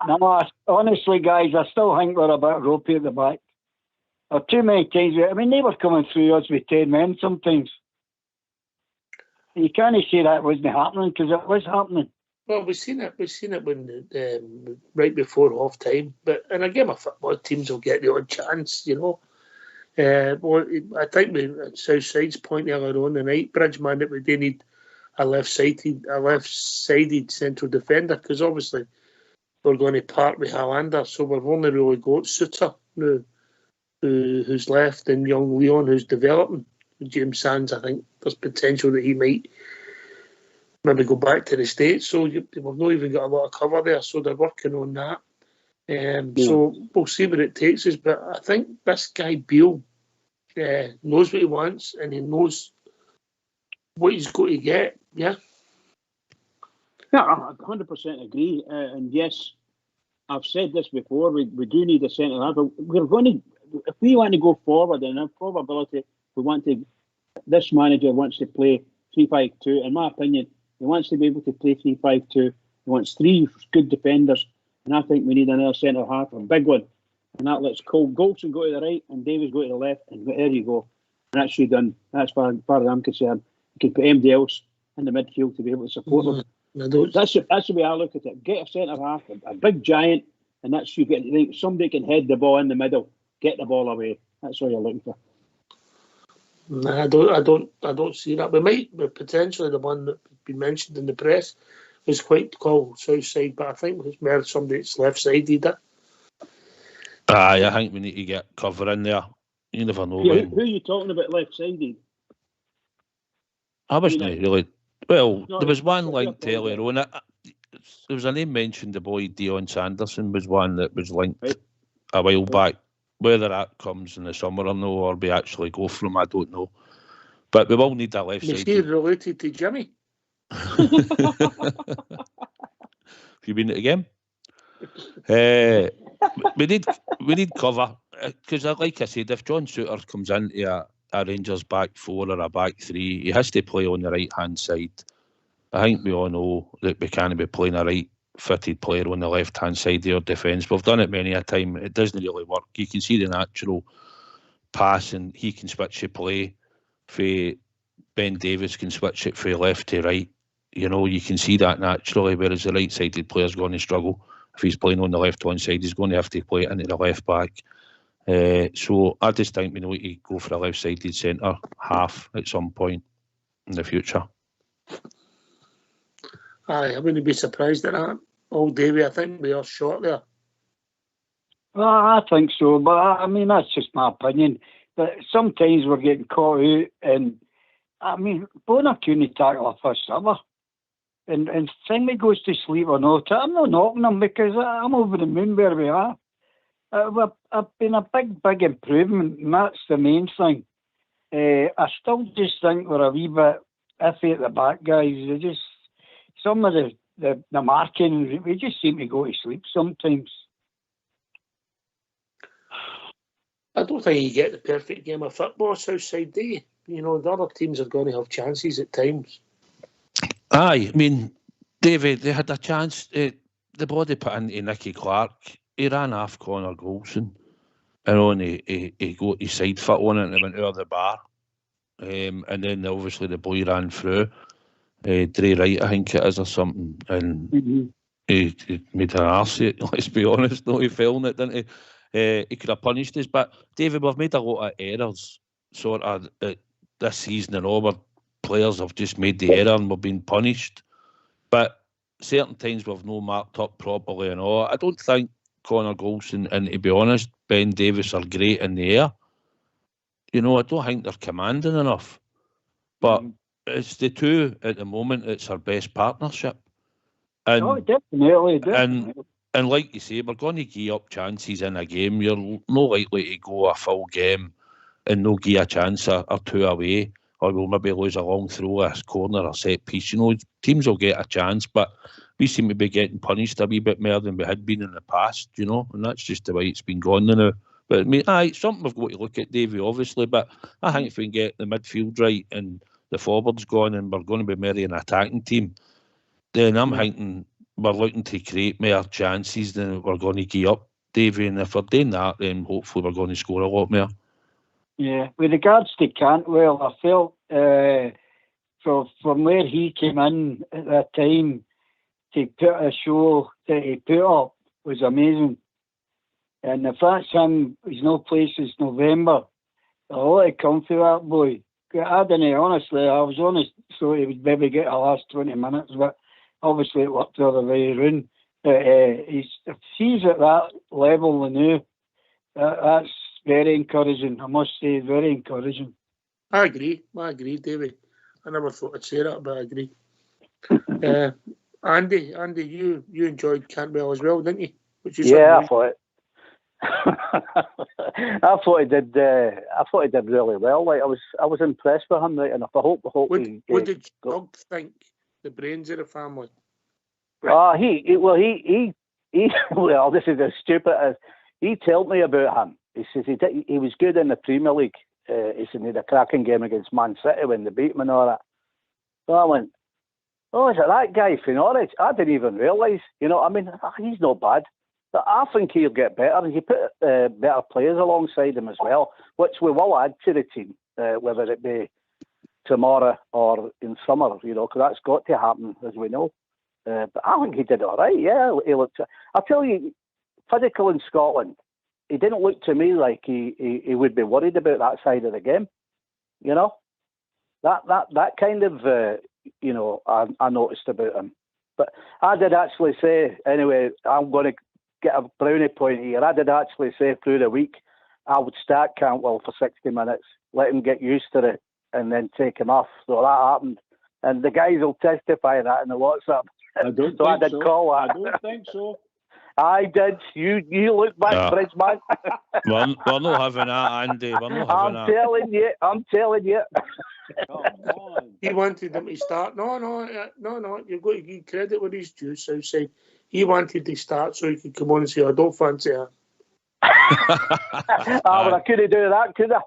P: No, honestly, guys, I still think we're a bit ropey at the back. Or too many times. I mean, they were coming through us with 10 men sometimes. You can't say that wasn't happening, because it was happening.
A: Well, we've seen it when right before half time. But in a game of football, teams will get the odd chance, Well, I think Southside's point earlier on the night, Bridgeman, that we do need a left-sided central defender, because obviously we're going to part with Highlander, so we've only really got Suter now, who's left, and young Leon, who's developing. James Sands, I think there's potential that he might maybe go back to the States, so we've not even got a lot of cover there, so they're working on that. So we'll see where it takes us, but I think this guy Beale knows what he wants, and he knows what he's got to get, yeah?
C: Yeah, I 100% agree, and yes, I've said this before, we do need a centre half, but if we want to go forward, and in probability, this manager wants to play 3-5-2. In my opinion, he wants to be able to play 3-5-2. He wants three good defenders, and I think we need another centre half, a big one. And that lets Goldson go to the right and Davies go to the left, and there you go. And that's you done. That's far as I'm concerned. You can put MD else in the midfield to be able to support them. That's the way I look at it. Get a centre half, a big giant, and that's you get. Somebody can head the ball in the middle, get the ball away. That's what you're looking for.
A: Nah, I don't see that. We might, but potentially the one that been mentioned in the press is quite called south side, but I think it's more somebody that's left sided it.
B: I think we need to get cover in there. You never know.
C: Who are you talking about left sided?
B: I wasn't really. Well, there was one linked earlier on. There was a name mentioned. The boy Dion Sanderson was one that was linked a while back. Whether that comes in the summer or no, or we actually go for him, I don't know. But we will need that left side.
A: Is he related to Jimmy?
B: Have you been at the game? We need cover because, like I said, if John Souttar comes into a Rangers back four or a back three, he has to play on the right hand side. I think we all know that we can't be playing a right fitted player on the left hand side of your defence. We've done it many a time. It doesn't really work. You can see the natural pass, and he can switch the play. Ben Davies can switch it from left to right. You know, you can see that naturally, whereas the right sided player's going to struggle. If he's playing on the left hand side, he's going to have to play it into the left back. So I just think we need to go for a left sided centre half at some point in the future.
A: I wouldn't be surprised at that. Old Davey, I think we are short there.
P: Well, I think so, but I mean, that's just my opinion. But sometimes we're getting caught out, and I mean, Bonner couldn't tackle a first ever. And Thingy goes to sleep or not, I'm not knocking him because I'm over the moon where we are. I've been a big improvement, and that's the main thing. I still just think we're a wee bit iffy at the back, guys. Some of the marking, we just seem to go to sleep sometimes.
A: I don't think you get the perfect game of football Southside, do you? You know, the other teams are going to have chances at times.
B: Aye, I mean, David, they had a chance. The body put into Nicky Clark. He ran off Connor Golson, and he got his side foot on it and it went out of the bar. And then obviously the boy ran through. Dre Wright, I think it is, or something, and he made an arse of it, let's be honest. No, he fell in it, didn't he? He could have punished us, but David, we've made a lot of errors sort of this season and all, where players have just made the error and we've been punished. But certain times we've not marked up properly and all. I don't think Connor Golson and, to be honest, Ben Davies are great in the air. You know, I don't think they're commanding enough. But it's the two at the moment, it's our best partnership. And,
P: definitely.
B: And like you say, we're going to give up chances in a game. You're not likely to go a full game and no give a chance or two away, or we'll maybe lose a long throw, a corner, a set piece. You know, teams will get a chance, but we seem to be getting punished a wee bit more than we had been in the past, you know, and that's just the way it's been gone now. But I mean, it's something we've got to look at, Davey, obviously, but I think if we can get the midfield right and the forwards gone and we're going to be more an attacking team, then I'm thinking we're looking to create more chances than we're going to give up, Davey, and if we're doing that, then hopefully we're going to score a lot more.
P: Yeah, with regards to Cantwell, I felt from where he came in at that time to put a show that he put up was amazing. And the fact he's no place since November, a lot of come for that boy. I don't know, honestly, I was honest, so he would maybe get the last 20 minutes, but obviously it worked the other way around. But if he's at that level now, that's very encouraging. I must say, very encouraging.
A: I agree, David. I never thought I'd say that, but I agree. Andy, you enjoyed Cantwell as well, didn't you?
O: I thought it. I thought he did really well. Like I was impressed with him, right? And I hope.
A: What did Doug think? The brains of the family.
O: He well, this is as stupid as he told me about him. He says he was good in the Premier League. He said he had a cracking game against Man City when they beat him and all that. So I went, oh, is it that guy from Norwich? I didn't even realise. You know, I mean, he's not bad. But I think he'll get better. And he put better players alongside him as well, which we will add to the team, whether it be tomorrow or in summer, you know, because that's got to happen, as we know. But I think he did all right, yeah. He looked, I'll tell you, physical in Scotland, he didn't look to me like he would be worried about that side of the game, you know. That kind of, you know, I noticed about him. But I did actually say, anyway, I'm going to get a brownie point here. I did actually say through the week, I would start Cantwell for 60 minutes, let him get used to it, and then take him off. So that happened. And the guys will testify that in the WhatsApp.
C: I don't
O: so
C: think
O: I did
C: so.
O: call that.
C: I don't think so.
O: I did. You look back, Bridgeman.
B: We're not having that, Andy. We're not having that.
O: I'm telling you.
C: Come on.
A: He wanted them to start. No. You've got to give credit where he's due, Southside. He wanted to start so he could come on and say, I don't fancy her.
O: Well, I couldn't do that, could I?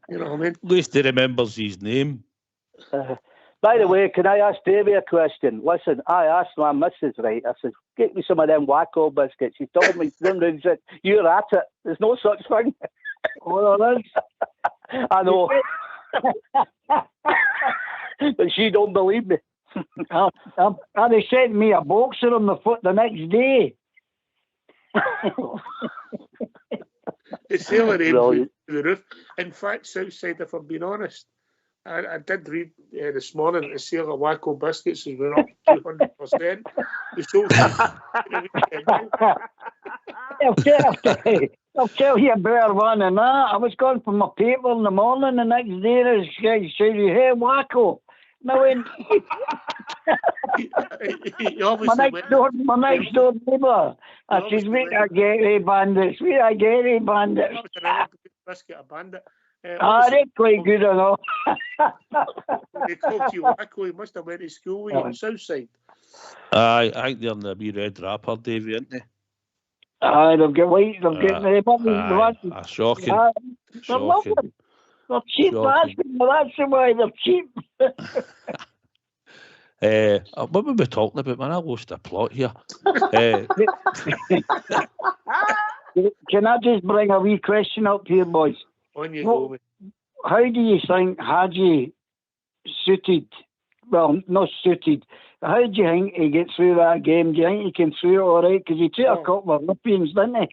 A: You know what I mean?
B: At least he remembers his name.
O: By the way, can I ask Davey a question? Listen, I asked my missus, right? I said, get me some of them Wacko biscuits. She told me, said, you're at it. There's no such thing.
P: Oh, there is.
O: I know. But she don't believe me.
P: They sent me a boxer on the foot the next day.
A: It's the through the roof. In fact, Southside, if I'm being honest, I did read this morning the sale of Wacko biscuits has went up 200%.
P: I'll tell you a better one than that. I was going for my paper in the morning, the next day this guy said, hey, Wacko. And I went, my next door neighbour. I said, wait, I get a bandits.
A: Biscuit a bandit.
P: They're quite good enough.
A: They called you Wacko. He must have went to school with you on Southside.
B: I think they're in the wee red wrapper, Davey, aren't they?
P: They've got white, they've got the
B: shocking.
P: They're lovely. They're cheap, that's the way they're cheap.
B: What were we talking about, man? I lost the plot here.
P: Can I just bring a wee question up here, boys?
A: On you go.
P: How do you think Hadji suited? Well, not suited. How do you think he gets through that game? Do you think he can through it all right? Because he took a couple of whippings, didn't he?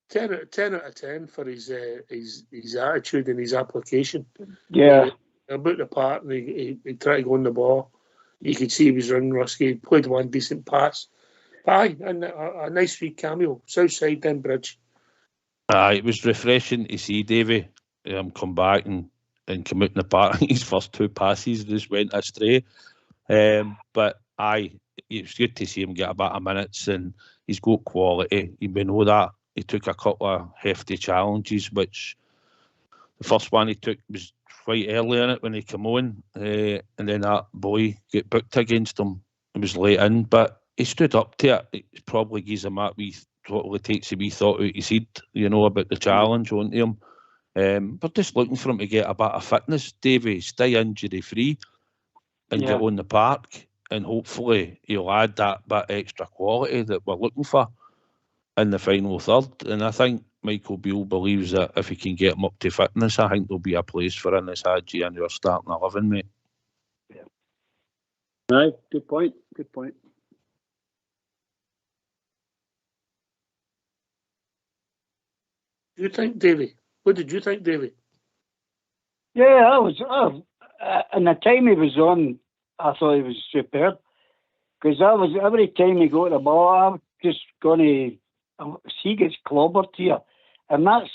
A: 10 out of 10 for his attitude and his application.
P: Yeah.
A: About the part, and he tried to go on the ball. You could see he was running rusky. He played one decent pass. Aye, and a nice wee cameo. Southside then Bridge.
B: It was refreshing to see Davey come back and come out in the park. His first two passes just went astray. But it was good to see him get a bit of minutes, and he's got quality. We know that. He took a couple of hefty challenges, which the first one he took was quite early in it when he came on, and then that boy got booked against him. It was late in, but he stood up to it. It probably gives him that wee, totally takes a wee thought out his head, you know, about the challenge onto him. We're just looking for him to get a bit of fitness, Davey, stay injury free and get on the park, and hopefully he'll add that bit extra quality that we're looking for in the final third. And I think Michael Beale believes that if he can get him up to fitness, I think there'll be a place for Innes Hadji in your starting 11, mate.
C: Yeah. No, good point. Good point.
A: Do you think, Davey? What did you think, Davey?
P: Yeah, I was. And the time he was on, I thought he was superb. Because every time he got the ball, I'm just going to. He gets clobbered here, and that's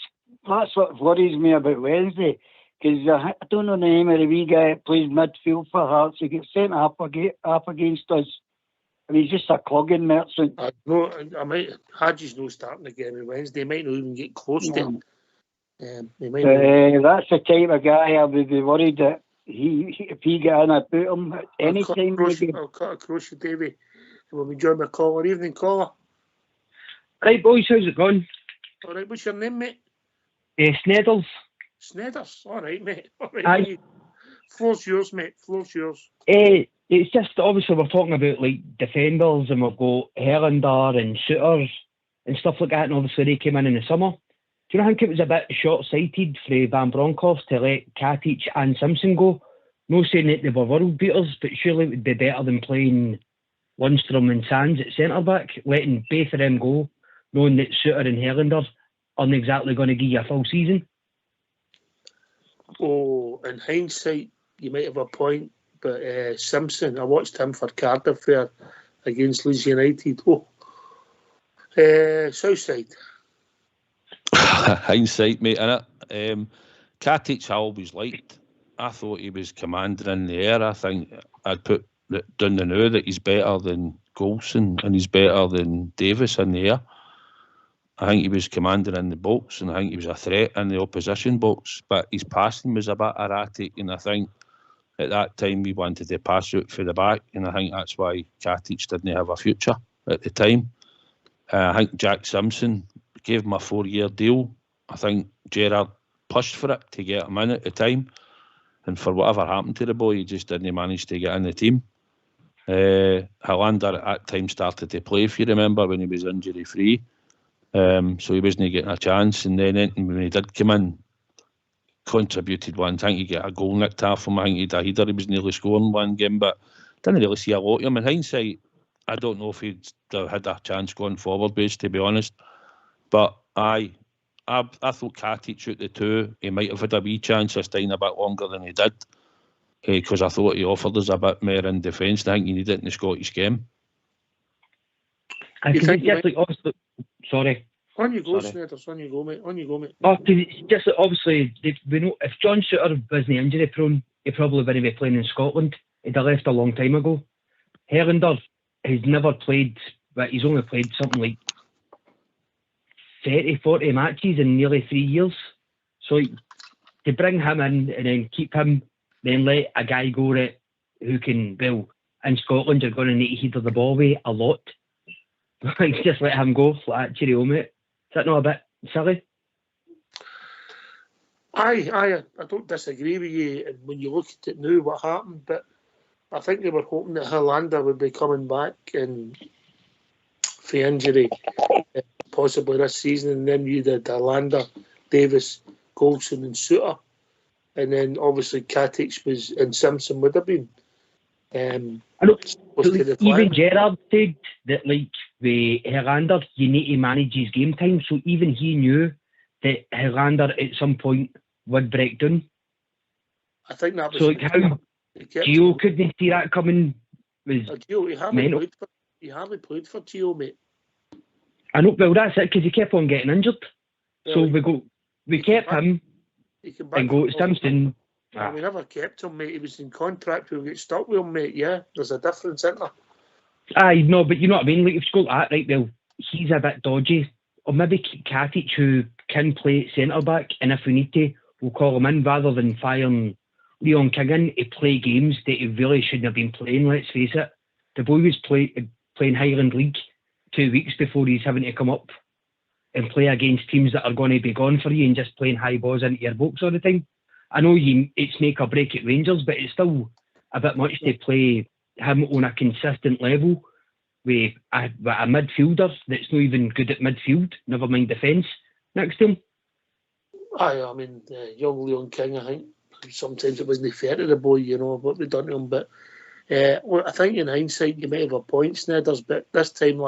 P: what worries me about Wednesday. Because I don't know the name of the wee guy that plays midfield for Hearts. He gets sent up against us, and he's just a clugging merchant.
A: Hadji's no starting again on Wednesday. He might not even get close to him.
P: That's the type of guy I would be worried that if he got in, I'd put him at any time.
A: I'll cut across you, Davey. We'll be joined by caller. Evening, caller.
Q: Right, boys, how's it going?
A: All right, what's your name, mate?
Q: Snedders.
A: Snedders, all right, mate. All right. Floor's yours, mate. Floor's yours.
Q: It's just, obviously, we're talking about, like, defenders, and we've got Helander and shooters and stuff like that, and obviously they came in the summer. Do you not think it was a bit short-sighted for Van Bronckhorst to let Katic and Simpson go? No saying that they were world beaters, but surely it would be better than playing Lundstrom and Sands at centre-back, letting both of them go, knowing that Suter and Helander aren't exactly going to give you a full season.
A: Oh, in hindsight, you might have a point, but Simpson, I watched him for Cardiff there against Leeds United. Southside.
B: Hindsight, mate, innit? Katic I always liked. I thought he was commanding in the air. I think I'd put down the now that he's better than Goulson and he's better than Davis in the air. I think he was commanding in the box and I think he was a threat in the opposition box, but his passing was a bit erratic, and I think at that time we wanted to pass out for the back, and I think that's why Katic didn't have a future at the time. I think Jack Simpson gave him a 4-year deal. I think Gerrard pushed for it to get him in at the time, and for whatever happened to the boy, he just didn't manage to get in the team. Helander at that time started to play, if you remember, when he was injury free. So he wasn't getting a chance, and then when he did come in, contributed one. I think he got a goal nicked off him. I think he had a header. He was nearly scoring one game, but didn't really see a lot of him. In hindsight, I don't know if he'd had a chance going forward, based, to be honest. But I thought Katic out the two, he might have had a wee chance of staying a bit longer than he did, because I thought he offered us a bit more in defence. I think he needed it in the Scottish game.
Q: I think it's just like, obviously, sorry.
A: On you go, Sneders. On you go, mate.
Q: Oh, because it's just obviously, we know if John Suter wasn't injury prone, he probably wouldn't be playing in Scotland. He'd have left a long time ago. Helander has never played, but he's only played something like 30, 40 matches in nearly 3 years. So to bring him in and then keep him, then let a guy go who can, well, in Scotland you're going to need to header the ball away a lot. Just let him go, like, cheerio, mate. Is that not a bit silly?
A: I don't disagree with you. And when you look at it now, what happened, but I think they were hoping that Helander would be coming back and for injury, possibly this season, and then you did Helander, Davis, Goulson, and Suter, and then obviously Katic was and Simpson would have been.
Q: I know, even Gerrard said that, like, with Helander, you need to manage his game time. So even he knew that Helander at some point would break down.
A: I think that was
Q: so. Like, how Gio couldn't see that coming was
A: Gio, he hardly played for Gio, mate.
Q: I know. Well, that's it, because he kept on getting injured. So we kept him and go Simpson.
A: We never kept him, mate. He was in contract. We'll get stuck with him, mate. Yeah, there's a difference, isn't there?
Q: Aye, no, but you know what I mean? Like, if you go like that, right, well, he's a bit dodgy. Or maybe Katic, who can play centre-back, and if we need to, we'll call him in rather than firing Leon King in to play games that he really shouldn't have been playing, let's face it. The boy was playing Highland League 2 weeks before he's having to come up and play against teams that are going to be gone for you and just playing high balls into your box all the time. I know it's make or break at Rangers, but it's still a bit much to play him on a consistent level with a midfielder that's not even good at midfield, never mind defence, next to him.
A: Aye, I mean, young Leon King, I think sometimes it wasn't fair to the boy, you know, what we've done to him. But I think in hindsight, you might have a point, Sneders, but this time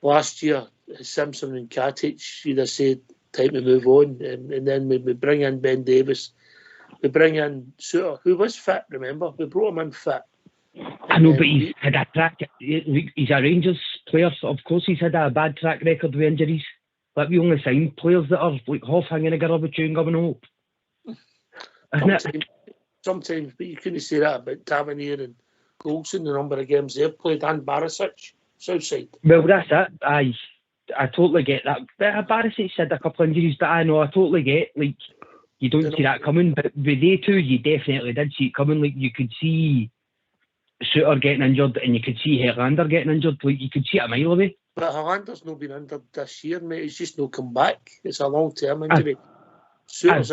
A: last year, Simpson and Katic, you'd have said, time to move on, and then we bring in Ben Davis, we bring in Suter, who was fit, remember? We brought him in fit.
Q: I know, but he's had a track, he's a Rangers player, so of course he's had a bad track record with injuries. Like, we only sign players that are like half hanging together with chewing gum and hope.
A: Sometimes, but you couldn't say that about Tavernier and Goulson, the number of games they've played, and Barisic, Southside.
Q: Well, that's it. I totally get that. But Barisic said a couple of injuries, but I know, I totally get, like, you don't see that coming. But with they two, you definitely did see it coming. Like, you could see Suter getting injured and you could see Helander getting injured. Like, you could see it a mile away.
A: But Helander's not been injured this year, mate. He's just not come back. It's a long-term injury. Suter's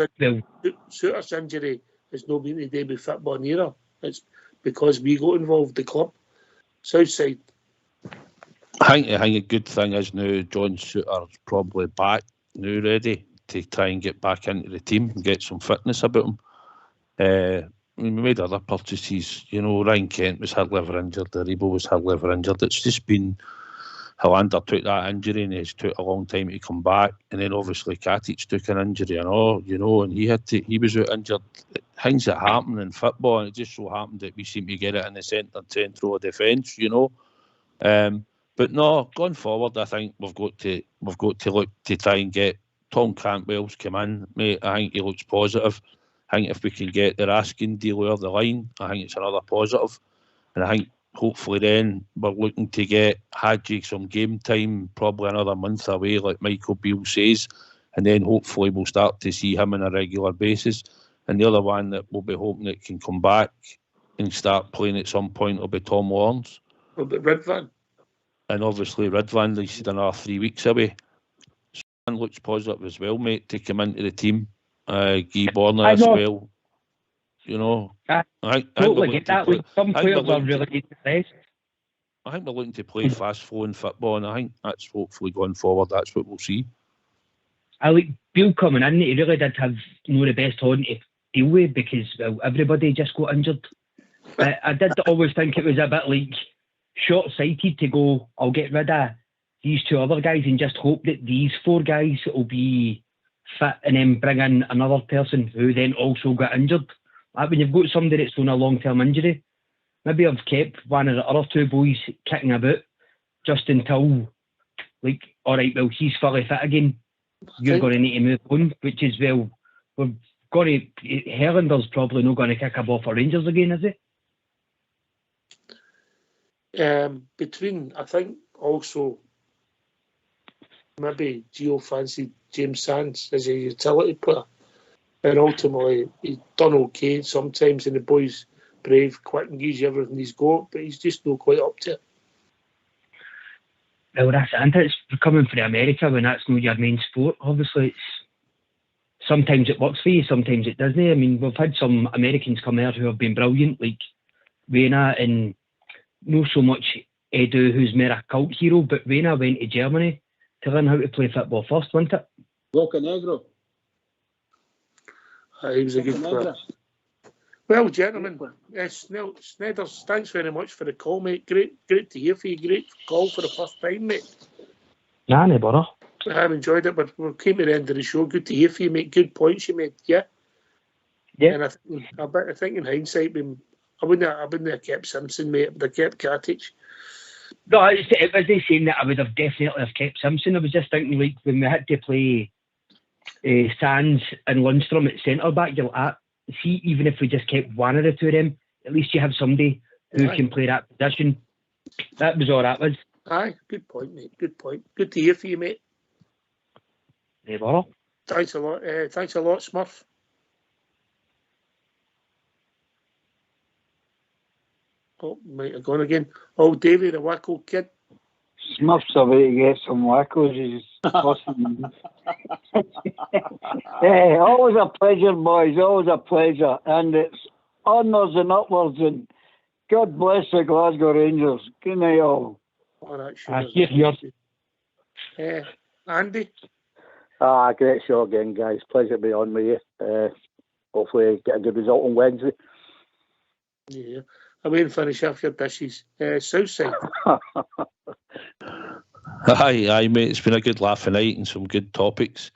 A: injury has not been the day with football neither. It's because we got involved, the club. Southside.
B: I think a good thing is now John Suter's probably back now ready to try and get back into the team and get some fitness about him. We made other purchases. Ryan Kent was hard liver injured, Aribo was hard liver injured. It's just been Helander took that injury and it's took a long time to come back, and then obviously Katic took an injury and and he was out injured. Things that happen in football, and it just so happened that we seem to get it in the central of defence, But no, going forward, I think we've got to look to try and get Tom Cantwell's come in, mate. I think he looks positive. I think if we can get the Raskin deal over the line, I think it's another positive. And I think hopefully then we're looking to get Hadji some game time, probably another month away, like Michael Beale says. And then hopefully we'll start to see him on a regular basis. And the other one that we'll be hoping that can come back and start playing at some point will be Tom Lawrence.
A: What about Ridvan?
B: And obviously Ridvan, they said another 3 weeks away. So that looks positive as well, mate, to come into the team. Guy Borner as well. I
Q: totally get that. Some players are really impressed.
B: I think we're looking to play fast-flowing football, and I think that's hopefully going forward. That's what we'll see.
Q: I like Beale coming in. He really did have the best on to deal with because everybody just got injured. I did always think it was a bit like short-sighted to go, I'll get rid of these 2 other guys and just hope that these 4 guys will be fit and then bring in another person who then also got injured. When you've got somebody that's on a long-term injury, maybe I've kept one of the other 2 boys kicking about just until, all right, well, he's fully fit again. You're going to need to move on, which is, we're going to... Herlander's probably not going to kick a ball for Rangers again, is he?
A: I think also maybe Gio fancied James Sands as a utility player, and ultimately he's done okay sometimes, and the boy's brave, quick, and gives you everything he's got, but he's just not quite up to it.
Q: Well, that's it. It's coming from America when that's not your main sport. Obviously, sometimes it works for you, sometimes it doesn't. I mean, we've had some Americans come here who have been brilliant, like Reina, and not so much Edu, who's more a cult hero, but Reina went to Germany to learn how to play football first, wasn't it?
C: Bocanegro.
A: He was a good player. Well, gentlemen, Sneders, thanks very much for the call, mate. Great to hear from you. Great call for the first time, mate.
Q: Nah, no bother.
A: I've enjoyed it, but we came to the end of the show. Good to hear from you, mate. Good points you made, yeah?
Q: Yeah.
A: And I think in hindsight, I wouldn't have kept Simpson, mate. I would have kept Katic.
Q: No, it wasn't saying that I would have definitely kept Simpson. I was just thinking, like, when we had to play Sands and Lundstrom at centre-back, you're like, see, even if we just kept one of the 2 of them, at least you have somebody who can play that position. That was all that was.
A: Aye, good point, mate. Good point. Good to hear from you, mate.
Q: No bother.
A: Thanks a lot. Thanks a lot, Smurf. Oh, might have gone again. Oh, Davey, the wacko kid.
P: Smurf's away to get some wackos. He's awesome. Hey, always a pleasure, boys. Always a pleasure. And it's onwards and upwards. And God bless the Glasgow Rangers. Good night, all.
A: Oh, that's sure. Andy?
O: Great show again, guys. Pleasure to be on with you. Hopefully get a good result on Wednesday.
A: Yeah. I'm waiting to finish off your dishes. Southside.
B: Aye, mate. It's been a good laugh night and some good topics.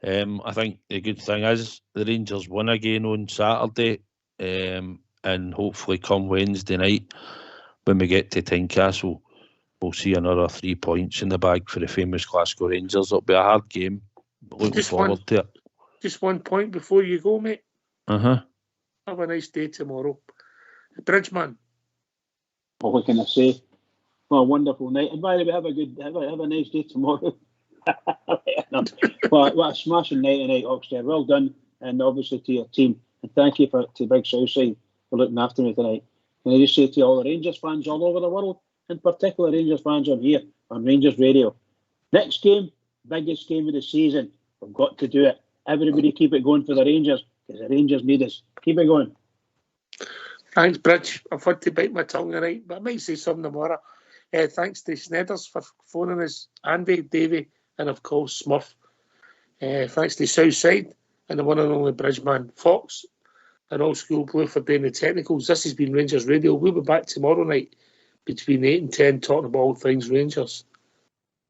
B: I think the good thing is the Rangers win again on Saturday, and hopefully come Wednesday night when we get to Tynecastle, we'll see another 3 points in the bag for the famous Glasgow Rangers. It'll be a hard game. Looking forward to it.
A: Just 1 point before you go, mate.
B: Have
A: a nice day tomorrow. Bridgeman.
C: What can I say? Oh, wonderful night. And by the way, have a nice day tomorrow. What a smashing night tonight, Oxford. Well done, and obviously to your team. And thank you to Big Southside for looking after me tonight. Can I just say to all the Rangers fans all over the world, in particular Rangers fans on here, on Rangers Radio, next game, biggest game of the season. We've got to do it. Everybody keep it going for the Rangers, because the Rangers need us. Keep it going.
A: Thanks, Bridge. I've had to bite my tongue tonight, but I might say something tomorrow. Thanks to Sneders for phoning us, Andy, Davey, and of course Smurf. Thanks to Southside and the one and only Bridgeman Fox and Old School Blue for doing the technicals. This has been Rangers Radio. We'll be back tomorrow night between 8 and 10 talking about all things Rangers.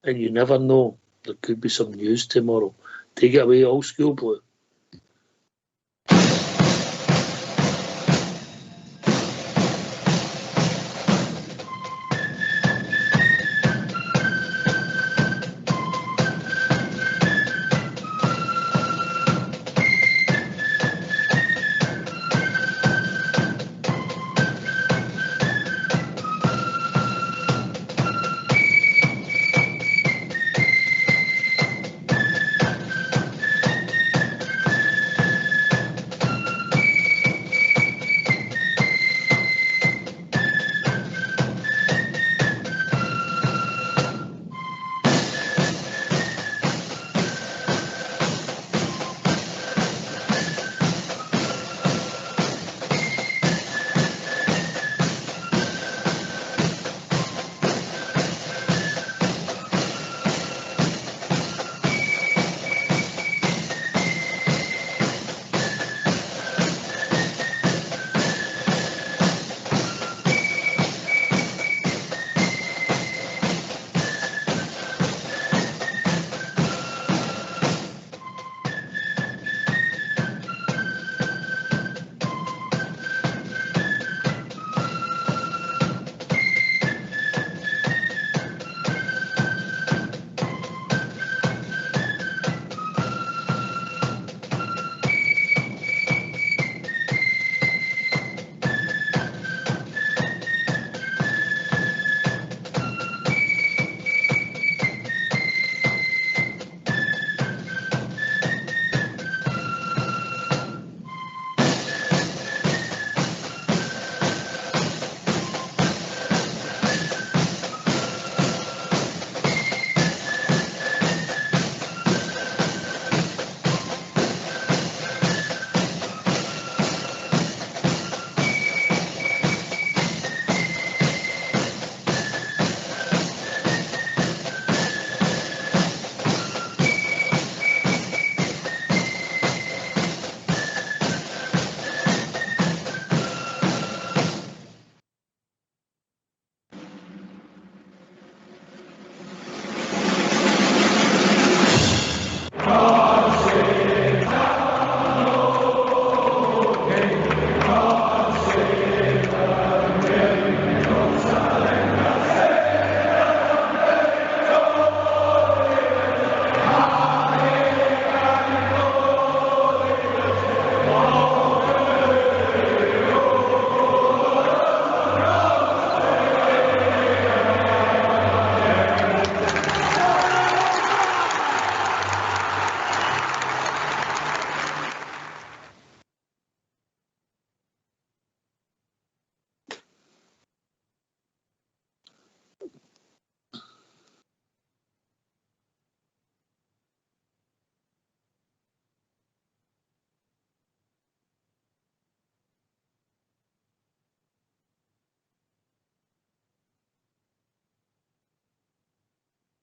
A: And you never know, there could be some news tomorrow. Take it away, Old School Blue.